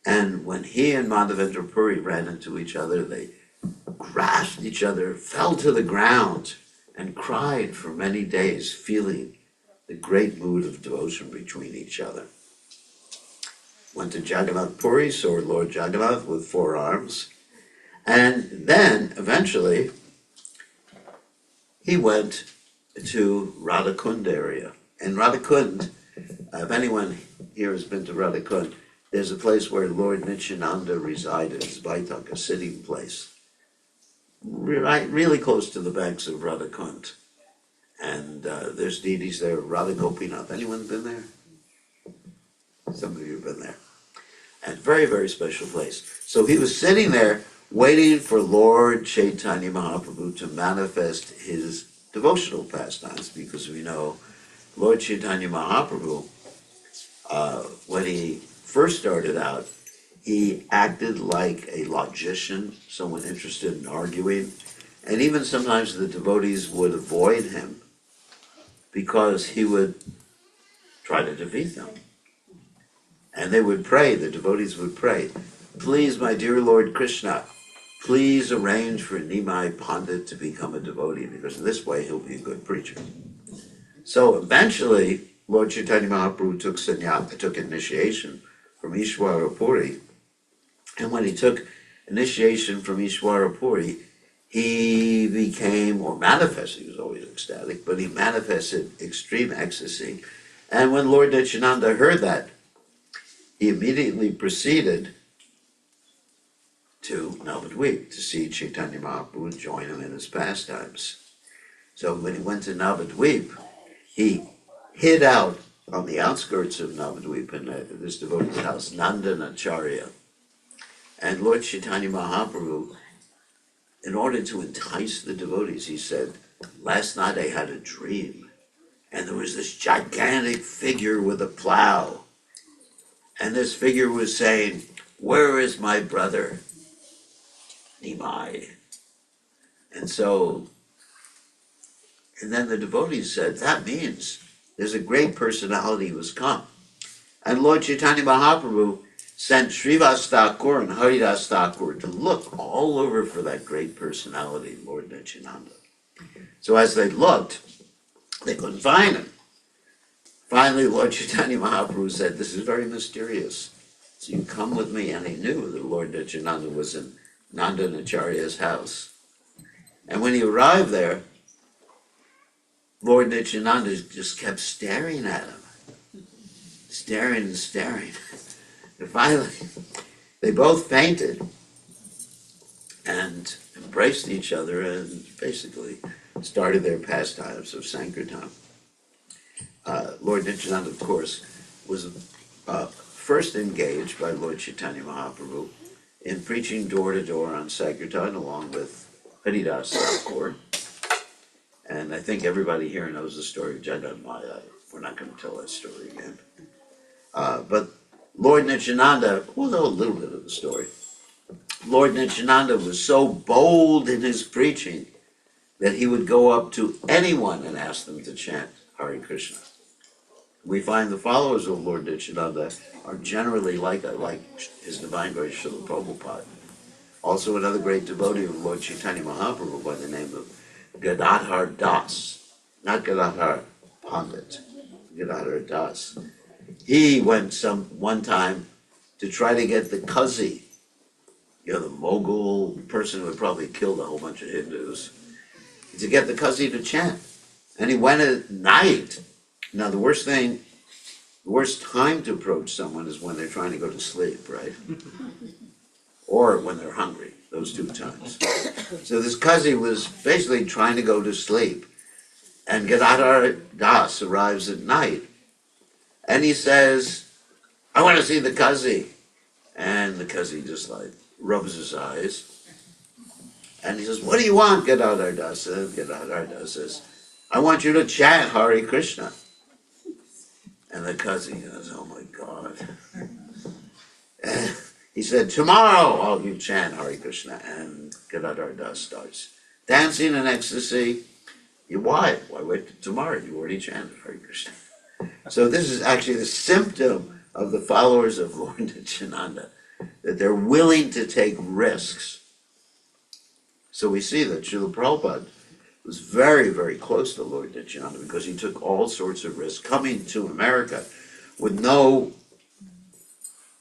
And when he and Madhavendra Puri ran into each other, they grasped each other, fell to the ground, and cried for many days, feeling the great mood of devotion between each other. Went to Jagannath Puri, saw Lord Jagannath with 4 arms. And then, eventually, he went to Radhakund area. And Radhakund, if anyone here has been to Radhakund, there's a place where Lord Nityananda resided, his Baitak, a sitting place, really close to the banks of Radhakund. And there's deities there, Radha Gopinath. Anyone been there? Some of you have been there. And very, very special place. So he was sitting there waiting for Lord Chaitanya Mahaprabhu to manifest his devotional pastimes, because we know Lord Chaitanya Mahaprabhu, when he first started out, he acted like a logician, someone interested in arguing, and even sometimes the devotees would avoid him because he would try to defeat them. And they would pray, the devotees would pray, "Please, my dear Lord Krishna, please arrange for Nimai Pandit to become a devotee, because in this way he'll be a good preacher." So eventually, Lord Chaitanya Mahaprabhu took initiation from Ishwara Puri, and when he took initiation from Ishwara Puri, he became, or manifested, he was always ecstatic, but he manifested extreme ecstasy. And when Lord Nityananda heard that, he immediately proceeded to Navadvip to see Chaitanya Mahaprabhu and join him in his pastimes. So when he went to Navadvip, he hid out on the outskirts of Navadvip in this devotee's house, Nandanacharya. And Lord Chaitanya Mahaprabhu, in order to entice the devotees, he said, "Last night I had a dream, and there was this gigantic figure with a plow. And this figure was saying, 'Where is my brother, Nimai?'" And then the devotees said, "That means there's a great personality who has come." And Lord Chaitanya Mahaprabhu sent Srivas Thakur and Haridas Thakur to look all over for that great personality, Lord Nityananda. So as they looked, they couldn't find him. Finally, Lord Chaitanya Mahaprabhu said, "This is very mysterious, so you come with me." And he knew that Lord Nityananda was in Nandanacharya's house. And when he arrived there, Lord Nityananda just kept staring at him. Staring and staring. And finally, they both fainted and embraced each other and basically started their pastimes of Sankirtan. Lord Nityananda, of course, was first engaged by Lord Chaitanya Mahaprabhu in preaching door to door on Sankirtan along with Haridas Thakur. And I think everybody here knows the story of Jagat Maya. We're not going to tell that story again. But Lord Nityananda, we'll know a little bit of the story. Lord Nityananda was so bold in his preaching that he would go up to anyone and ask them to chant Hare Krishna. We find the followers of Lord Nityananda are generally like His Divine Grace Srila Prabhupada. Also another great devotee of Lord Chaitanya Mahaprabhu by the name of Gadadhar Das, not Gadadhar Pandit, Gadadhar Das. He went one time to try to get the Kazi, the mogul person who had probably killed a whole bunch of Hindus, to get the Kazi to chant. And he went at night. Now the worst time to approach someone is when they're trying to go to sleep, right? Or when they're hungry, those two times. So this Kazi was basically trying to go to sleep. And Gadadhar Das arrives at night. And he says, "I want to see the Kazi." And the Kazi just rubs his eyes. And he says, "What do you want, Gadadhar Das?" And Gadadhar Das says, "I want you to chant Hare Krishna." And the Kazi goes, "Oh my God." And he said, "Tomorrow I'll you chant Hare Krishna." And Gadadhar Das starts dancing in ecstasy. Why wait till tomorrow? You already chanted Hare Krishna. So this is actually the symptom of the followers of Lord Nityananda, that they're willing to take risks. So we see that Srila Prabhupada was very, very close to Lord Nityananda because he took all sorts of risks coming to America with no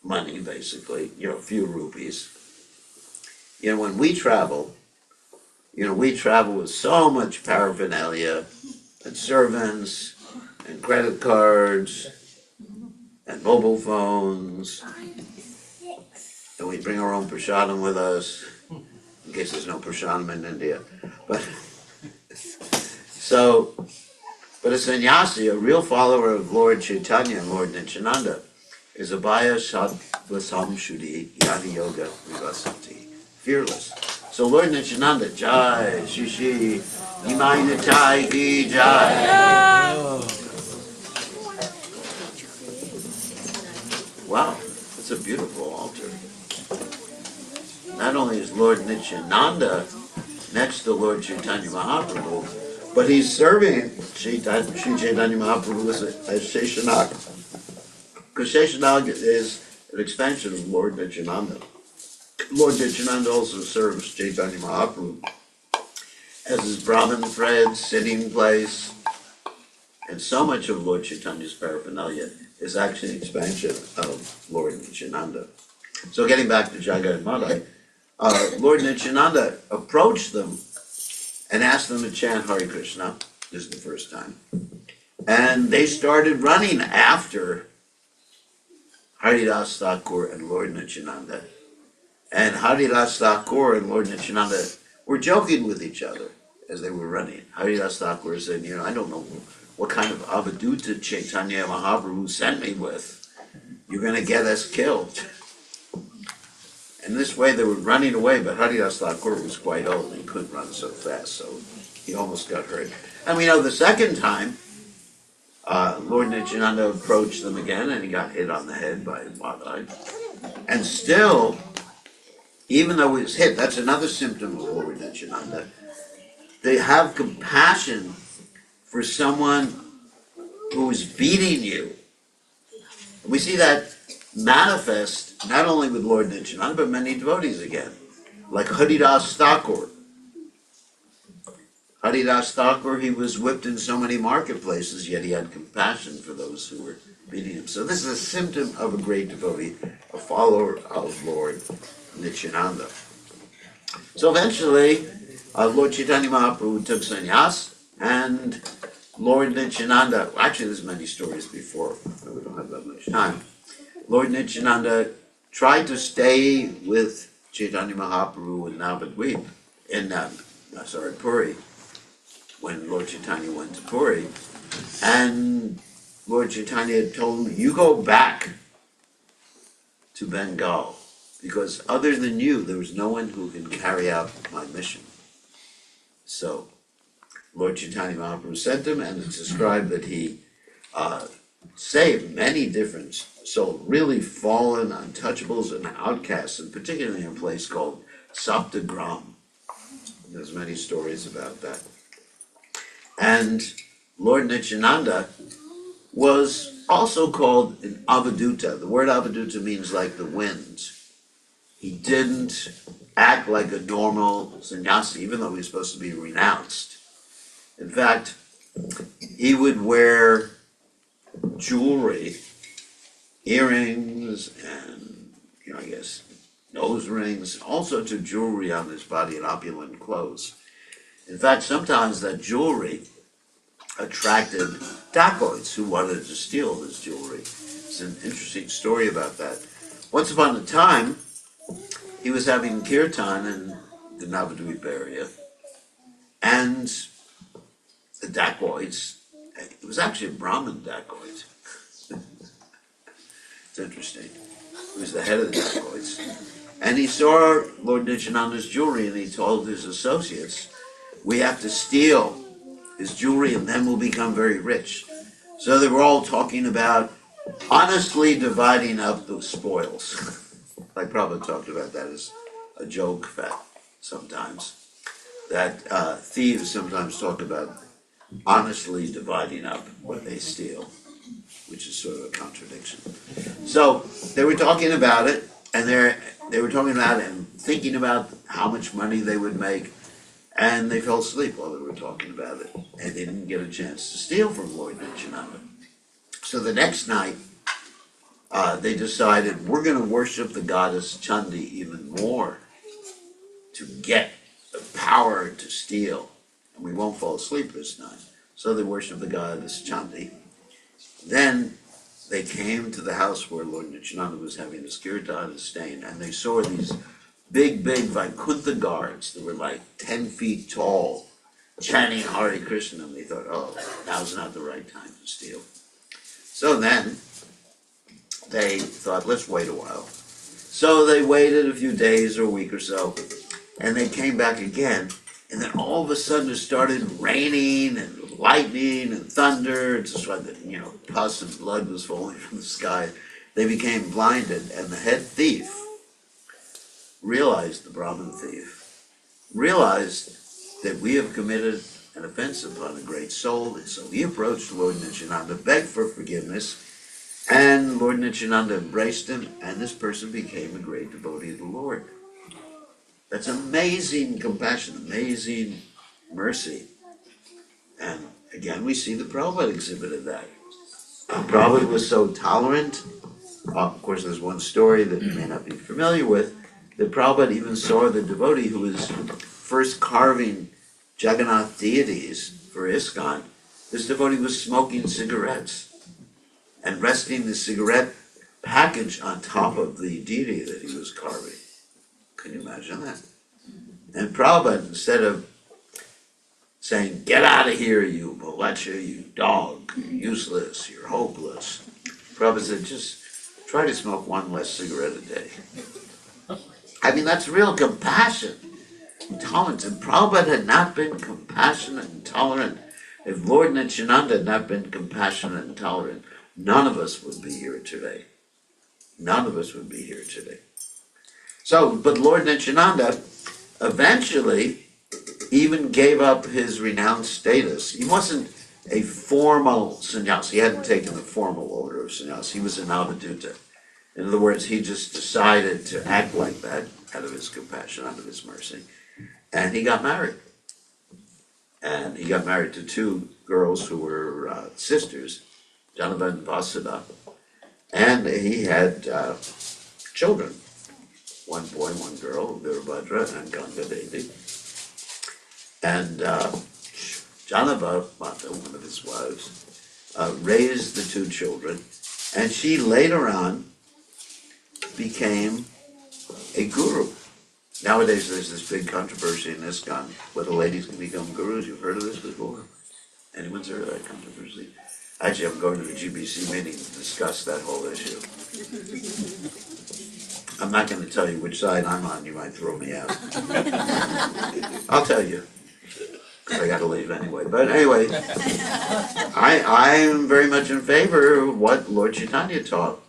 money, basically, a few rupees. When we travel with so much paraphernalia and servants and credit cards and mobile phones, and we bring our own prasadam with us, in case there's no prasadam in India. But a sannyasi, a real follower of Lord Chaitanya and Lord Nityananda, is abhaya sattva shuddhi yadi yoga vivasanti, fearless. So Lord Nityananda, Jai, Shishi, Nimai Nitai Ki Jai. Wow, that's a beautiful altar. Not only is Lord Nityananda next to Lord Chaitanya Mahaprabhu, but he's serving Sri Chaitanya Mahaprabhu as Sheshanag. Because Sheshanag is an expansion of Lord Nityananda. Lord Nityananda also serves Chaitanya Mahaprabhu as his Brahmin thread, sitting place, and so much of Lord Chaitanya's paraphernalia is actually an expansion of Lord Nityananda. So getting back to Jagai and Madai, Lord Nityananda approached them and asked them to chant Hare Krishna. This is the first time. And they started running after Haridas Thakur and Lord Nityananda. And Haridas Thakur and Lord Nityananda were joking with each other as they were running. Haridas Thakur said, I don't know what kind of Avaduta Chaitanya Mahaprabhu sent me with. You're going to get us killed. And this way they were running away, but Haridas Thakur was quite old. He couldn't run so fast, so he almost got hurt. And we know the second time, Lord Nityananda approached them again, and he got hit on the head by Madai. And still, even though he was hit, that's another symptom of Lord Nityananda. They have compassion for someone who is beating you. And we see that manifest not only with Lord Nityananda, but many devotees again, like Haridas Thakur. Haridas Thakur, he was whipped in so many marketplaces, yet he had compassion for those who were beating him. So this is a symptom of a great devotee, a follower of Lord Nityananda. So eventually, Lord Chaitanya Mahaprabhu took sannyas, and Lord Nityananda, actually there's many stories before, we don't have that much time. Lord Nityananda tried to stay with Chaitanya Mahaprabhu in Navadvip, in Puri, when Lord Chaitanya went to Puri, and Lord Chaitanya told him, you go back to Bengal, because other than you, there was no one who can carry out my mission. So, Lord Chaitanya Mahaprabhu sent him, and it's described that he saved many different souls, really fallen untouchables and outcasts, and particularly in a place called Saptagram. There's many stories about that. And Lord Nityananda was also called an Avaduta. The word Avaduta means like the wind. He didn't act like a normal sannyasi, even though he was supposed to be renounced. In fact, he would wear jewelry, earrings, and, nose rings, all sorts of jewelry on his body and opulent clothes. In fact, sometimes that jewelry attracted dacoits who wanted to steal his jewelry. It's an interesting story about that. Once upon a time, he was having kirtan in the Navadvip area, and the dacoits, it was actually a Brahmin dacoit. It's interesting. He was the head of the dacoits. And he saw Lord Nityananda's jewelry, and he told his associates, we have to steal his jewelry and then we'll become very rich. So they were all talking about honestly dividing up the spoils. Like Prabhupada talked about that as a joke sometimes. That thieves sometimes talk about honestly dividing up what they steal, which is sort of a contradiction. So they were talking about it, and they were talking about it and thinking about how much money they would make, and they fell asleep while they were talking about it, and they didn't get a chance to steal from Lord Nityananda. So the next night, they decided, we're going to worship the goddess Chandi even more to get the power to steal, and we won't fall asleep this time. So they worshiped the goddess Chandi. Then they came to the house where Lord Nityananda was having his kirtan, his staying, and they saw these big Vaikuntha guards that were like 10 feet tall, chanting Hare Krishna, and they thought, oh, now's not the right time to steal. So then they thought, let's wait a while. So they waited a few days or a week or so, and they came back again, And then all of a sudden it started raining and lightning and thunder. It's just like pus and blood was falling from the sky. They became blinded, and the head thief realized, the Brahmin thief, realized that we have committed an offense upon a great soul. And so he approached Lord Nityananda, begged for forgiveness, and Lord Nityananda embraced him, and this person became a great devotee of the Lord. That's amazing compassion, amazing mercy. And again, we see the Prabhupada exhibited that. Prabhupada was so tolerant. Of course, there's one story that you may not be familiar with, that Prabhupada even saw the devotee who was first carving Jagannath deities for ISKCON. This devotee was smoking cigarettes and resting the cigarette package on top of the deity that he was carving. Can you imagine that? And Prabhupada, instead of saying, "Get out of here, you Malacha, you dog, you're useless, you're hopeless," Prabhupada said, "Just try to smoke one less cigarette a day." I mean, that's real compassion, tolerance. And Prabhupada had not been compassionate and tolerant. If Lord Nityananda had not been compassionate and tolerant, none of us would be here today. None of us would be here today. So, but Lord Nityananda eventually even gave up his renounced status. He wasn't a formal sannyas. He hadn't taken the formal order of sannyas. He was an avadhuta. In other words, he just decided to act like that out of his compassion, out of his mercy. And he got married. And he got married to two girls who were sisters, Janava and Vasudha. And he had children. One boy, one girl, Virabhadra and Ganga Devi. And Janava, Mata, one of his wives, raised the two children, and she later on became a guru. Nowadays there's this big controversy in ISKCON whether ladies can become gurus. You've heard of this before? Anyone's heard of that controversy? Actually, I'm going to the GBC meeting to discuss that whole issue. I'm not going to tell you which side I'm on. You might throw me out. I'll tell you, because I got to leave anyway. But anyway, I'm very much in favor of what Lord Chaitanya taught,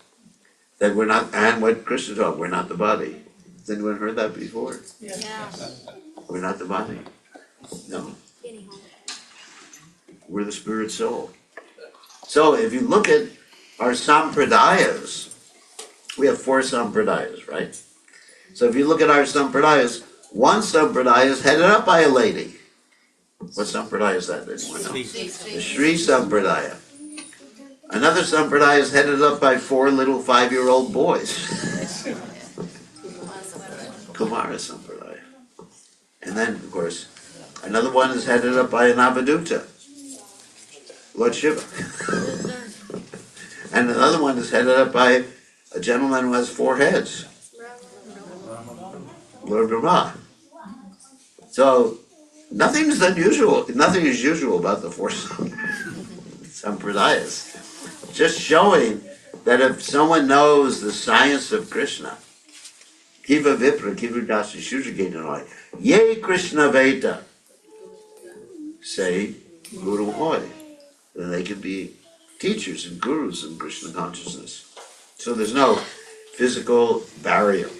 that we're not, and what Krishna taught, we're not the body. Has anyone heard that before? Yeah. We're not the body. No. We're the spirit soul. So if you look at our sampradayas, we have 4 sampradayas, right? So if you look at our sampradayas, one sampradaya is headed up by a lady. What sampradaya is that? Anyone know? The Sri Sampradaya. Another sampradaya is headed up by 4 little 5-year-old boys. Kumara Sampradaya. And then, of course, another one is headed up by an Avadhuta, Lord Shiva. And another one is headed up by a gentleman who has 4 heads, Lord Brahma. So nothing is unusual. Nothing is usual about the 4 sampradayas. Just showing that if someone knows the science of Krishna, Kiva Vipra, Kiva Dasi Shujaketanai, Ye Krishna Veta, say Guru Hoy, then they can be teachers and gurus in Krishna consciousness. So there's no physical barrier.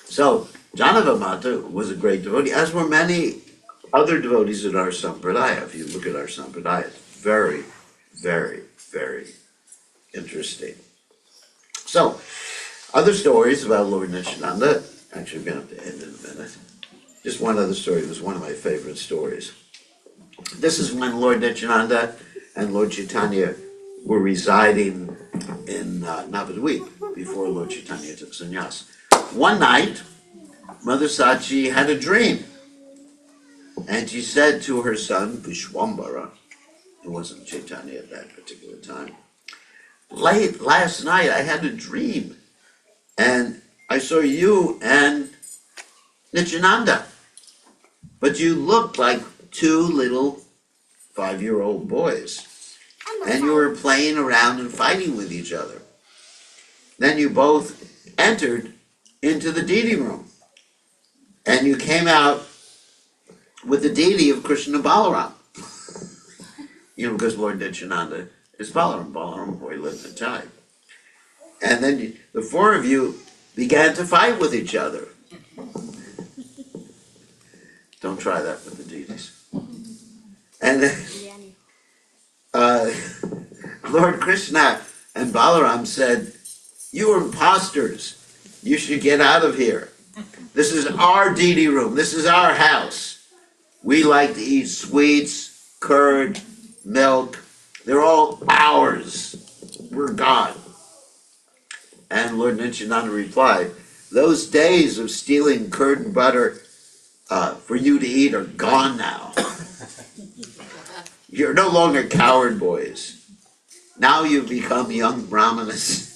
So Janava Mata was a great devotee, as were many other devotees in our sampradaya. If you look at our sampradaya, very, very, very interesting. So, other stories about Lord Nityananda. Actually, we're going to have to end in a minute. Just one other story. It was one of my favorite stories. This is when Lord Nityananda and Lord Chaitanya were residing in Navadvip before Lord Chaitanya took sannyas. One night, Mother Sachi had a dream. And she said to her son, Vishwambara, who wasn't Chaitanya at that particular time, late last night I had a dream. And I saw you and Nityananda. But you looked like 2 little 5-year-old boys. And you were playing around and fighting with each other. Then you both entered into the deity room. And you came out with the deity of Krishna Balaram. Because Lord Nityananda is Balaram. Balaram, boy, lived in time. And then the four of you began to fight with each other. Don't try that with the deities. And then Lord Krishna and Balaram said, "You are imposters. You should get out of here. This is our deity room. This is our house. We like to eat sweets, curd, milk. They're all ours. We're God." And Lord Nityananda replied, "Those days of stealing curd and butter for you to eat are gone now. You're no longer coward boys. Now you've become young brahmanas.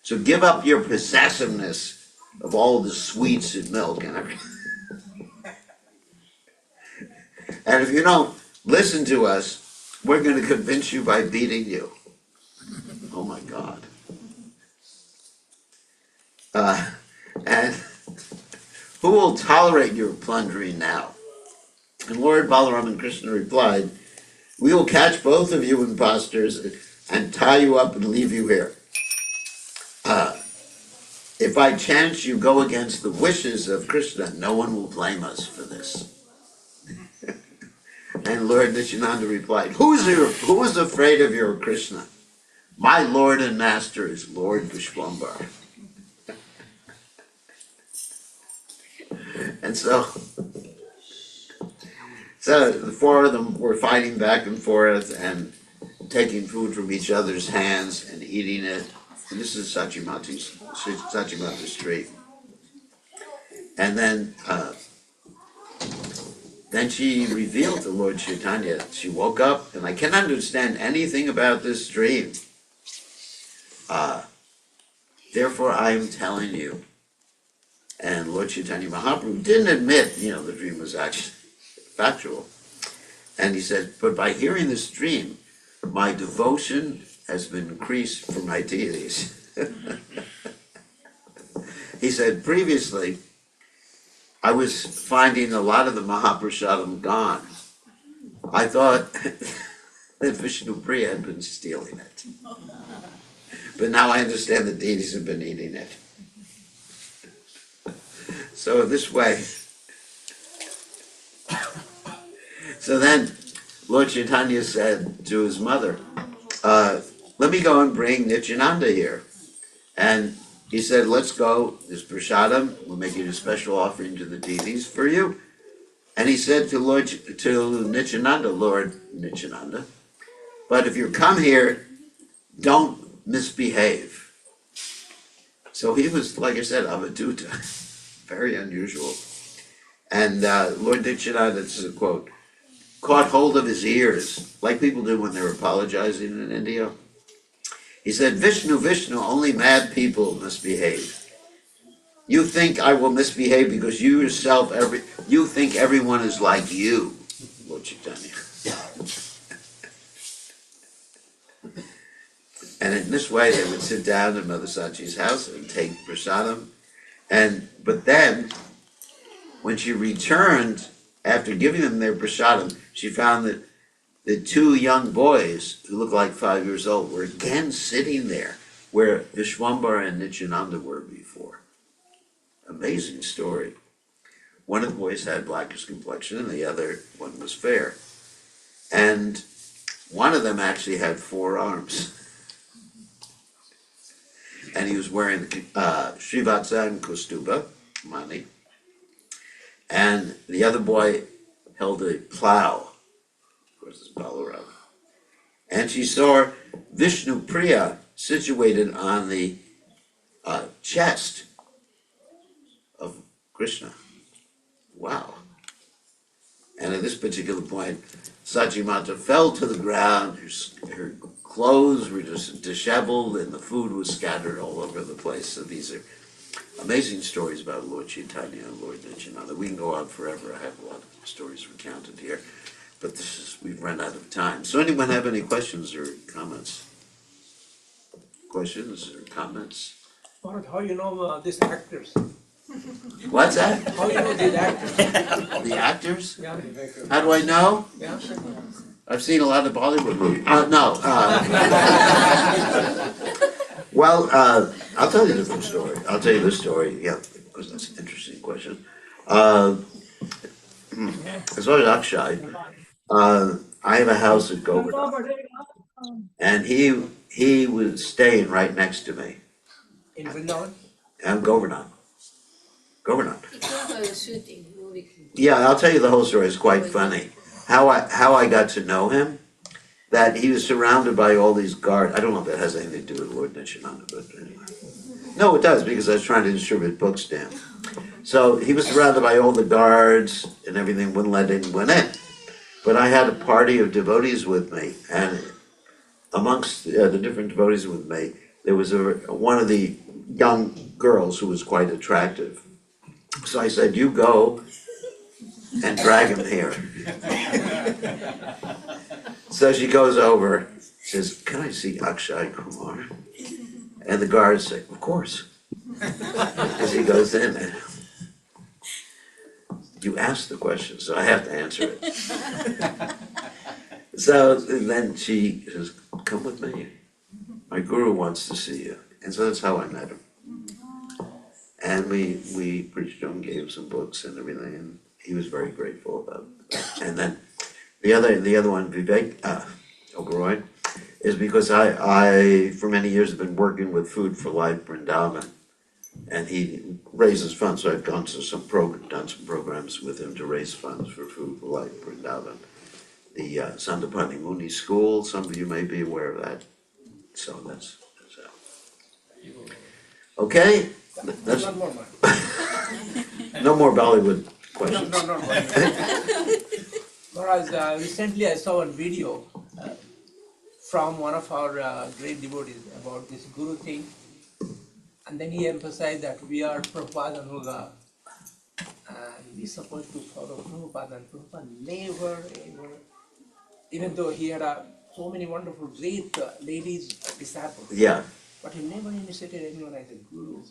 So give up your possessiveness of all the sweets and milk and everything. And if you don't listen to us, we're going to convince you by beating you." Oh my God. And who will tolerate your plundering now? And Lord Balaram and Krishna replied, "We will catch both of you imposters and tie you up and leave you here. If by chance you go against the wishes of Krishna, no one will blame us for this." And Lord Nityananda replied, who is afraid of your Krishna? My Lord and Master is Lord Pushpabhishek." And so the four of them were fighting back and forth and taking food from each other's hands and eating it. And this is Sachimata's street. And then she revealed to Lord Chaitanya. She woke up, and I cannot understand anything about this dream. Therefore, I am telling you. And Lord Chaitanya Mahaprabhu didn't admit, the dream was actually factual. And he said, but by hearing this dream, my devotion has been increased for my deities. He said, previously, I was finding a lot of the Mahaprasadam gone. I thought that Vishnu Priya had been stealing it. But now I understand the deities have been eating it. So this way. So then Lord Chaitanya said to his mother, let me go and bring Nityananda here. And he said, let's go, this prasadam, we'll make it a special offering to the deities for you. And he said to Nityananda, Lord Nityananda, but if you come here, don't misbehave. So he was, like I said, avaduta, very unusual. And Lord Nityananda, this is a quote, caught hold of his ears, like people do when they're apologizing in India. He said, Vishnu, Vishnu, only mad people misbehave. You think I will misbehave because you yourself, you think everyone is like you, Lord Chaitanya. And in this way, they would sit down in Mother Sachi's house and take prasadam. But then, when she returned, after giving them their prasadam, she found that the two young boys, who looked like 5 years old, were again sitting there where Vishwambara and Nityananda were before. Amazing story. One of the boys had blackish complexion and the other one was fair. And one of them actually had 4 arms. And he was wearing Srivatsa and Kostuba, Mani. And the other boy held a plow. Of course, it's Balaram. And she saw Vishnu Priya situated on the chest of Krishna. Wow. And at this particular point, Sachimata fell to the ground. Her clothes were just disheveled and the food was scattered all over the place. So these are amazing stories about Lord Chaitanya and Lord Nityananda. We can go on forever. I have a lot of stories recounted here. But we've run out of time. So anyone have any questions or comments? Questions or comments? Maharaj, how you know these actors? What's that? How you know these actors? The actors? Yeah. How do I know? Yeah. I've seen a lot of Bollywood movies. No. Well, I'll tell you a different story. I'll tell you this story. Yeah, because that's an interesting question. As far as Akshay, I have a house at Govardhan, and he was staying right next to me. In Vrindavan? And Govardhan. It was a shooting movie. Yeah, I'll tell you the whole story. It's quite funny. How I got to know him, that he was surrounded by all these guards. I don't know if that has anything to do with Lord Nityananda, but anyway. No, it does, because I was trying to distribute books to him. So he was surrounded by all the guards and everything, wouldn't let anyone in. But I had a party of devotees with me, and amongst the different devotees with me, there was one of the young girls who was quite attractive. So I said, you go and drag him here. So she goes over, says, can I see Akshay Kumar? And the guards say, of course. As he goes in, you asked the question, so I have to answer it. So then she says, come with me. My guru wants to see you. And so that's how I met him. And we preached to him, gave him some books and everything, and he was very grateful about it. And then the other one, Vivek Oberoi, is because I for many years have been working with Food for Life Vrindavan, and he raises funds. So I've gone to done some programs with him to raise funds for Food for Life Vrindavan. The Sandapani Muni School, some of you may be aware of that. So that's how. Okay? That's, One more. no more Bollywood questions. No. Maharaj, recently I saw a video from one of our great devotees about this guru thing, and then he emphasized that we are Prabhupada Anuga, and we're supposed to follow Prabhupada, and Prabhupada never ever, even though he had so many wonderful great ladies disciples, Yeah. but he never initiated anyone as a guru.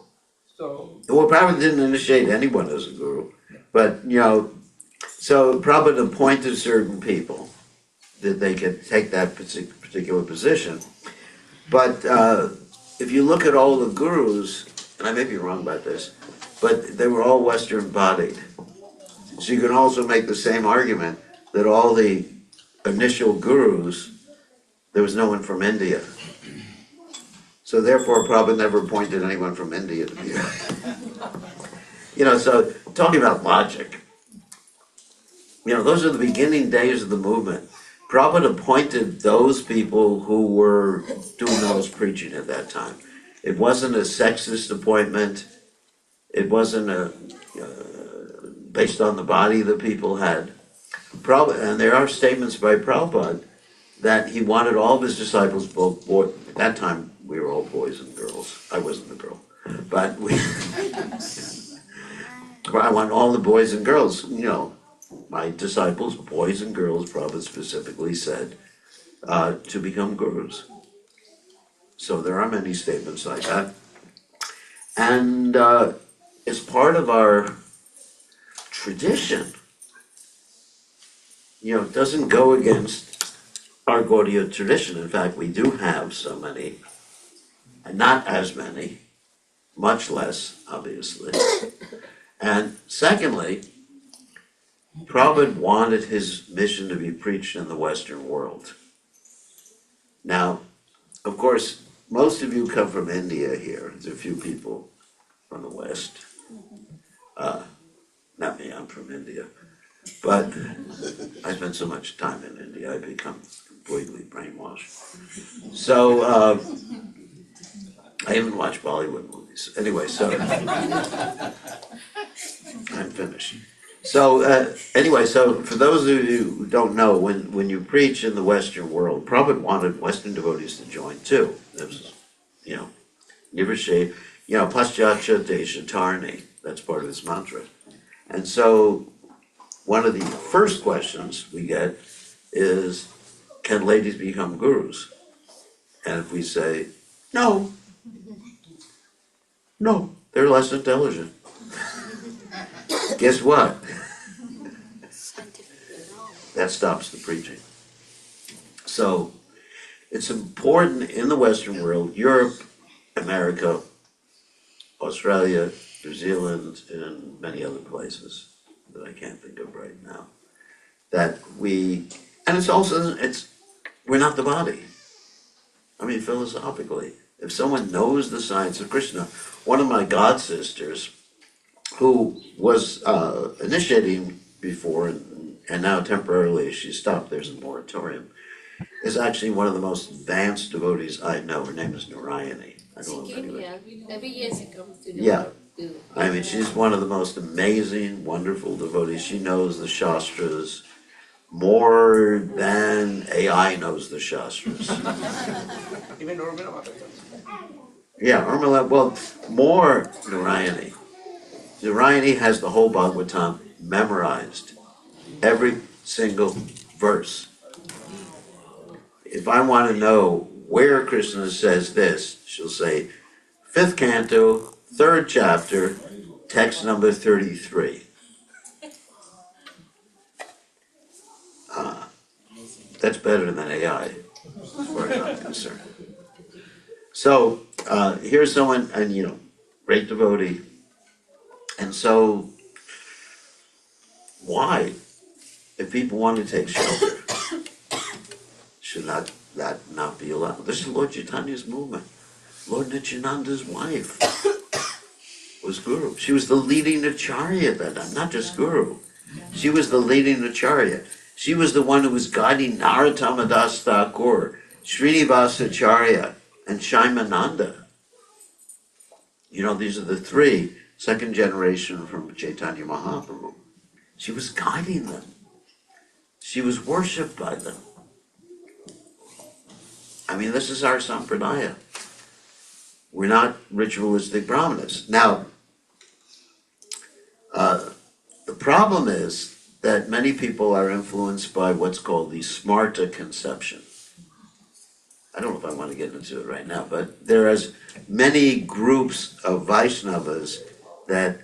So Well, Prabhupada didn't initiate anyone as a guru, but so Prabhupada appointed certain people that they could take that particular position. But if you look at all the gurus, and I may be wrong about this, but they were all Western bodied. So you can also make the same argument that all the initial gurus, there was no one from India. So therefore, Prabhupada never appointed anyone from India to be. So talking about logic, those are the beginning days of the movement. Prabhupada appointed those people who were doing the most preaching at that time. It wasn't a sexist appointment. It wasn't based on the body that people had. And there are statements by Prabhupada that he wanted all of his disciples, both boys. At that time, we were all boys and girls. I wasn't a girl, but I want all the boys and girls. My disciples, boys and girls, Prabhupada specifically said, to become gurus. So there are many statements like that. And it's part of our tradition. It doesn't go against our Gaudiya tradition. In fact, we do have so many, and not as many, much less, obviously. And secondly, Prabhupada wanted his mission to be preached in the Western world. Now, of course, most of you come from India here. There's a few people from the West. Not me, I'm from India. But I spent so much time in India, I become completely brainwashed. So, I haven't watched Bollywood movies. Anyway, so I'm finished. So anyway, so for those of you who don't know, when you preach in the Western world, Prabhupada wanted Western devotees to join too. It was, Nivrishe, Paschatya Deshatarni. That's part of his mantra. And so one of the first questions we get is, can ladies become gurus? And if we say, no, they're less intelligent. guess what? That stops the preaching. So it's important in the Western world, Europe, America, Australia, New Zealand, and many other places that I can't think of right now, that and it's also, we're not the body. I mean, philosophically, if someone knows the science of Krishna, one of my god sisters, who was initiating before and now temporarily she stopped, there's a moratorium, is actually one of the most advanced devotees I know. Her name is Narayani. I don't know anybody. Every year she comes to the Yeah. work. I mean, she's one of the most amazing, wonderful devotees. She knows the Shastras more than AI knows the Shastras. Even Urmila Mata. Yeah, Urmila, well, more Narayani. Narayani has the whole Bhagavatam memorized, every single verse. If I want to know where Krishna says this, she'll say, 5th canto, 3rd chapter, text number 33. That's better than AI, as far as I'm concerned. So, here's someone, and great devotee. And so, why, if people want to take shelter, should that not be allowed? This is Lord Chaitanya's movement. Lord Nityananda's wife was Guru. She was the leading acharya at that time, not just Guru. She was the leading acharya. She was the one who was guiding Narottama Das Thakur, Srinivasa Acharya, and Shaimananda. These are the 3, second generation from Chaitanya Mahaprabhu. She was guiding them. She was worshipped by them. I mean, this is our sampradaya. We're not ritualistic brahmanas. Now, the problem is that many people are influenced by what's called the smarta conception. I don't know if I want to get into it right now, but there is many groups of Vaishnavas that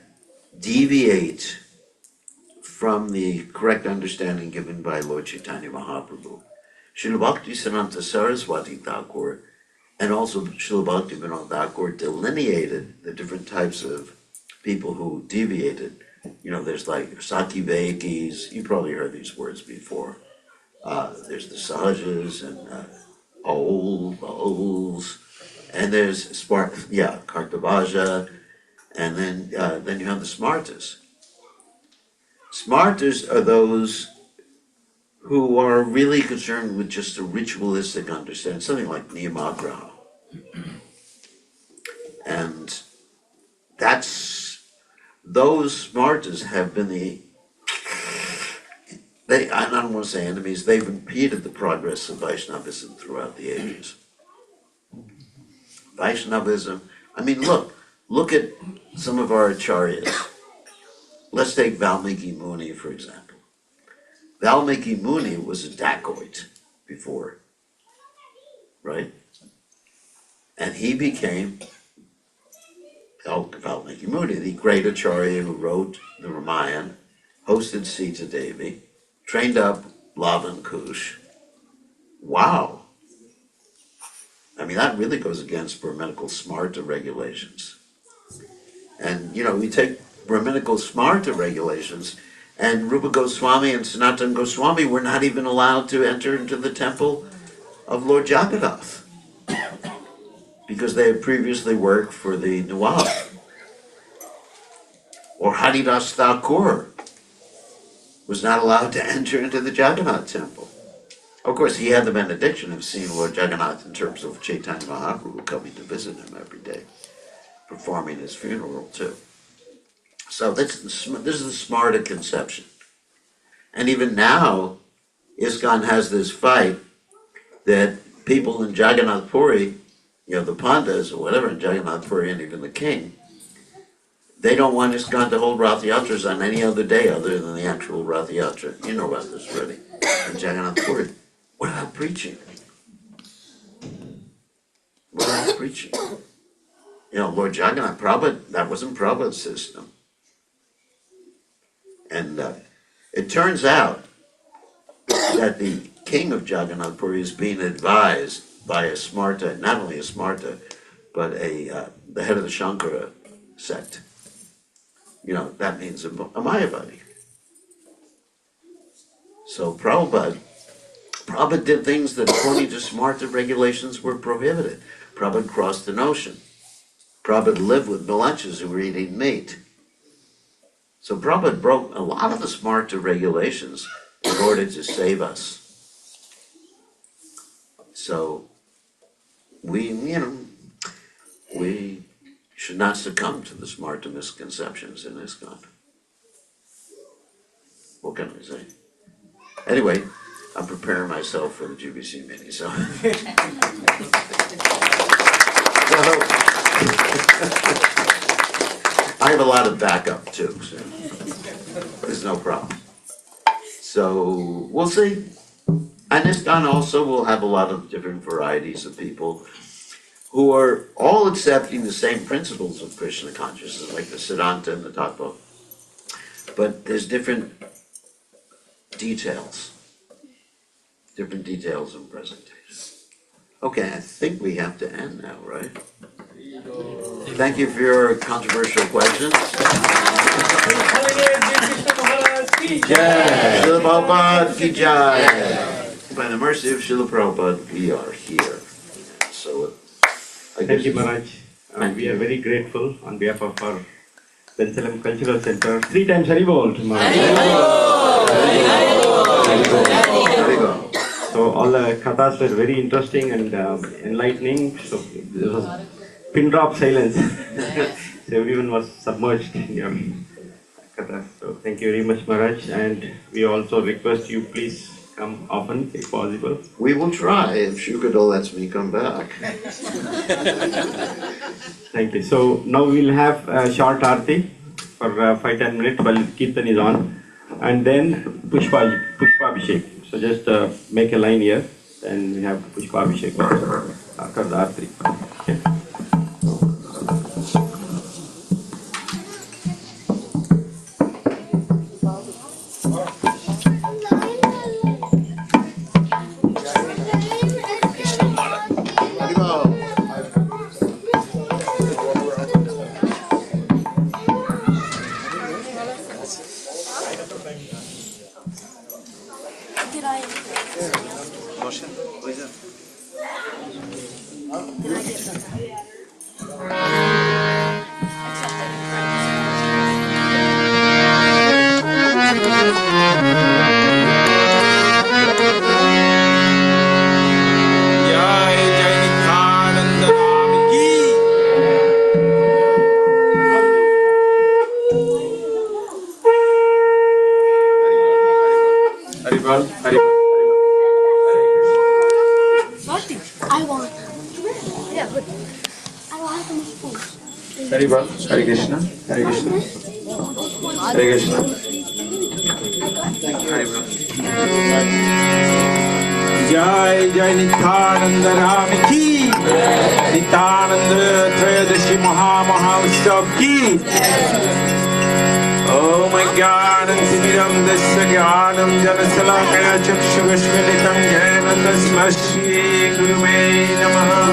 deviate from the correct understanding given by Lord Chaitanya Mahaprabhu. Srila Bhakti-Siddhanta Saraswati Thakur and also Srila Bhaktivinoda Thakur delineated the different types of people who deviated. There's like Sakivekis, you probably heard these words before. There's the Sahajas and Auls, and there's Kartavaja, and then you have the Smartas. Smartas are those who are really concerned with just a ritualistic understanding, something like Niyamagraha. And those Smartas have been I don't want to say enemies, they've impeded the progress of Vaishnavism throughout the ages. Vaishnavism, I mean, look at some of our acharyas. Let's take Valmiki Muni, for example. Valmiki Muni was a dacoit before, right? And he became Valmiki Muni, the great acharya who wrote the Ramayana, hosted Sita Devi, trained up Lavan Kush. Wow. I mean, that really goes against Brahminical Smarta regulations. And, we take Brahminical Smarta regulations, and Rupa Goswami and Sanatana Goswami were not even allowed to enter into the temple of Lord Jagannath because they had previously worked for the Nawab. Or Haridas Thakur was not allowed to enter into the Jagannath temple. Of course, he had the benediction of seeing Lord Jagannath in terms of Chaitanya Mahaprabhu coming to visit him every day, performing his funeral too. So this is the Smarta conception. And even now, ISKCON has this fight that people in Jagannath Puri, the Pandas or whatever in Jagannath Puri, and even the king, they don't want ISKCON to hold Rath Yatras on any other day other than the actual Rath Yatra. You know about this already. In Jagannath Puri. What about preaching? What about preaching? Lord Jagannath, Prabhupada, that wasn't Prabhupada's system. And it turns out that the king of Jagannath Puri is being advised by a Smarta, not only a Smarta, but the head of the Shankara sect. That means a Mayavadi. So Prabhupada did things that according to Smarta regulations were prohibited. Prabhupada crossed an ocean. Prabhupada lived with Milanchas who were eating meat. So Prabhupada broke a lot of the Smarta regulations in order to save us. So we should not succumb to the Smarta misconceptions in ISKCON. What can I say? Anyway, I'm preparing myself for the GBC meeting, so. I have a lot of backup too, so there's no problem. So we'll see. And ISKCON also will have a lot of different varieties of people who are all accepting the same principles of Krishna consciousness, like the Siddhanta and the Tattva. But there's different details in presentation. Okay, I think we have to end now, right? Thank you for your controversial questions. Jai! Srila Prabhupada ki jai! By the mercy of Srila Prabhupada, we are here. So, thank you, Maharaj. We are very grateful on behalf of our Bensalem Cultural Center. 3 times Haribol, Maharaj. Haribol. So all the kathas were very interesting and enlightening. So there was pin drop silence. So everyone was submerged in your kathas. So thank you very much, Maharaj. And we also request you please come often if possible. We will try if Shukadol lets me come back. Thank you. So now we'll have a short arti for 5-10 minutes while Kirtan is on, and then Pushpabhishek. So just make a line here, and we have Pushpabhishek also after the arti. Okay. Hare Krishna, Hare Krishna, Hare Krishna. Jai Jai Nityananda Ram ki, Nityananda Trayodashi Maha Utsav ki. Oh my God, and Siddham Dasya Gyanam Janasalakaya Chakshugashmilitam Jayananda Smashi Gurume Namaha.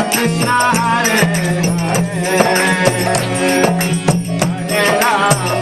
Krishna Hare Hare Rama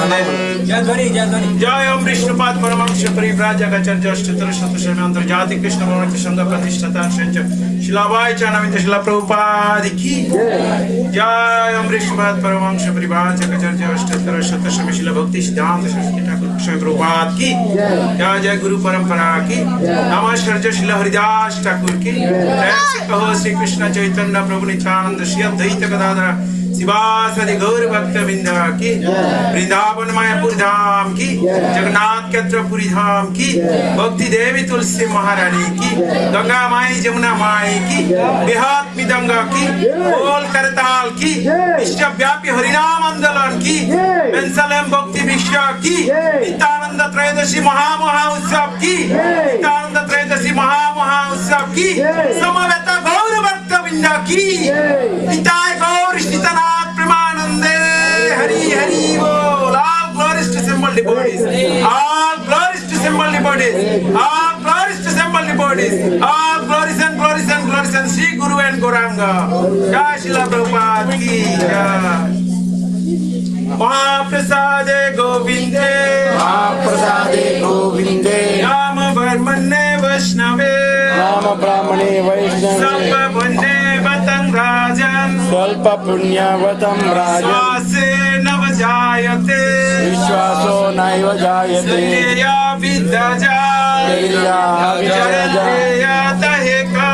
जय ओम विष्णुपाद परमहंस परिव्राजक आचार्य अष्टोत्तर शतशतम् अंतर्जाति कृष्ण भगवत संघ प्रतिष्ठाता शिलाबाई चानविंद शिला प्रभुपाद की जय ओम विष्णुपाद परमहंस परिव्राजक आचार्य अष्टोत्तर शतशतम् शिला भक्ति सिद्धांत सरस्वती ठाकुर कृष्ण प्रभुपाद की जय जय गुरु परंपरा की नमस्कार शिला हरिदास ठाकुर की कहो श्री कृष्ण चैतन्य प्रभु नित्यानंद श्री अद्वैत गदाधर शिवासदि गौर भक्त बिंदा की वृंदावन मायापुर धाम की जगन्नाथ क्षेत्रपुरी धाम की भक्ति देवी तुलसी महारानी की गंगा माई जमुना माई की बेहात मिदंगा की बोल करताल की विश्वव्यापी हरिनाम आंदोलन की बेंसलम भक्ति विश्व की नित्यानंद त्रयोदशी महा उत्सव की नित्यानंद त्रयोदशी महा उत्सव की समवेत गौर भक्त बिंदा की निताय गौर नित्यानंद प्रेमानंदे हरि हरि बोल all glories to assembled devotees all glories to assembled devotees all glories to assembled devotees all glories and Sri Guru and Gauranga Jai Srila Prabhupada ki jai Mahaprasade Govinde Nama Varmane Vaishnave Nama Brahmane Vaishnave Sampa Bande Vatang Rajan Swalpa Punyavatam Rajan Swase Navajayate Vishwaso Naiva Jayate Sandeya Vidaja Jarendriya Taheka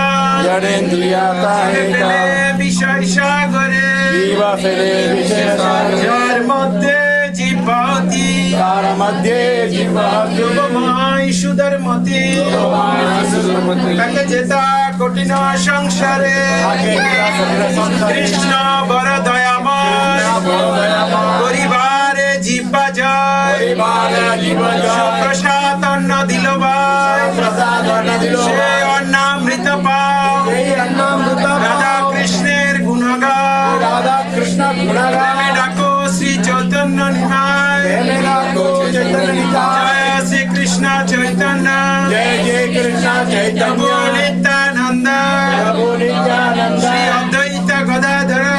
Jarendriya Taheka Vishaisha Gore Jiva Fele Vishesha Jar Madhye Jipati Tara Madhye Jivati Yogomai Shudarmati Kakajeta Kotina Shanshare Krishna Varadayamay Parivare Jipajay Prashatanna Dilabay She Annamrita Pav Radha Krishner Gunagar Medako Sri Chaitanya Nihai Jaya Sri Krishna Chaitanya Jai Krishna Chaitanya Nityananda Shri Advaita Gadadhara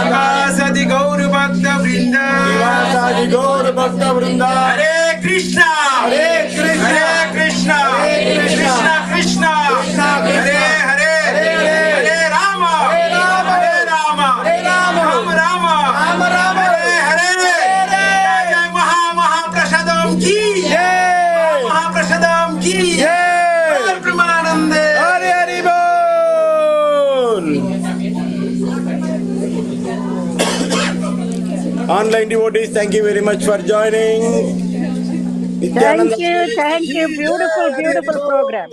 Sivasadi Gaur Bhakta Vrinda Sivasadi Gaur Bhakta Vrinda Hare Krishna Hare Krishna Hare Krishna Krishna Krishna Hare Hare Hare Rama Hare Rama Rama Rama Hare Hare Jai Mahaprasadam ki Mahaprasadam ki Premanande Hare Hare Bol Online devotees, thank you very much for joining. Thank you. Beautiful program.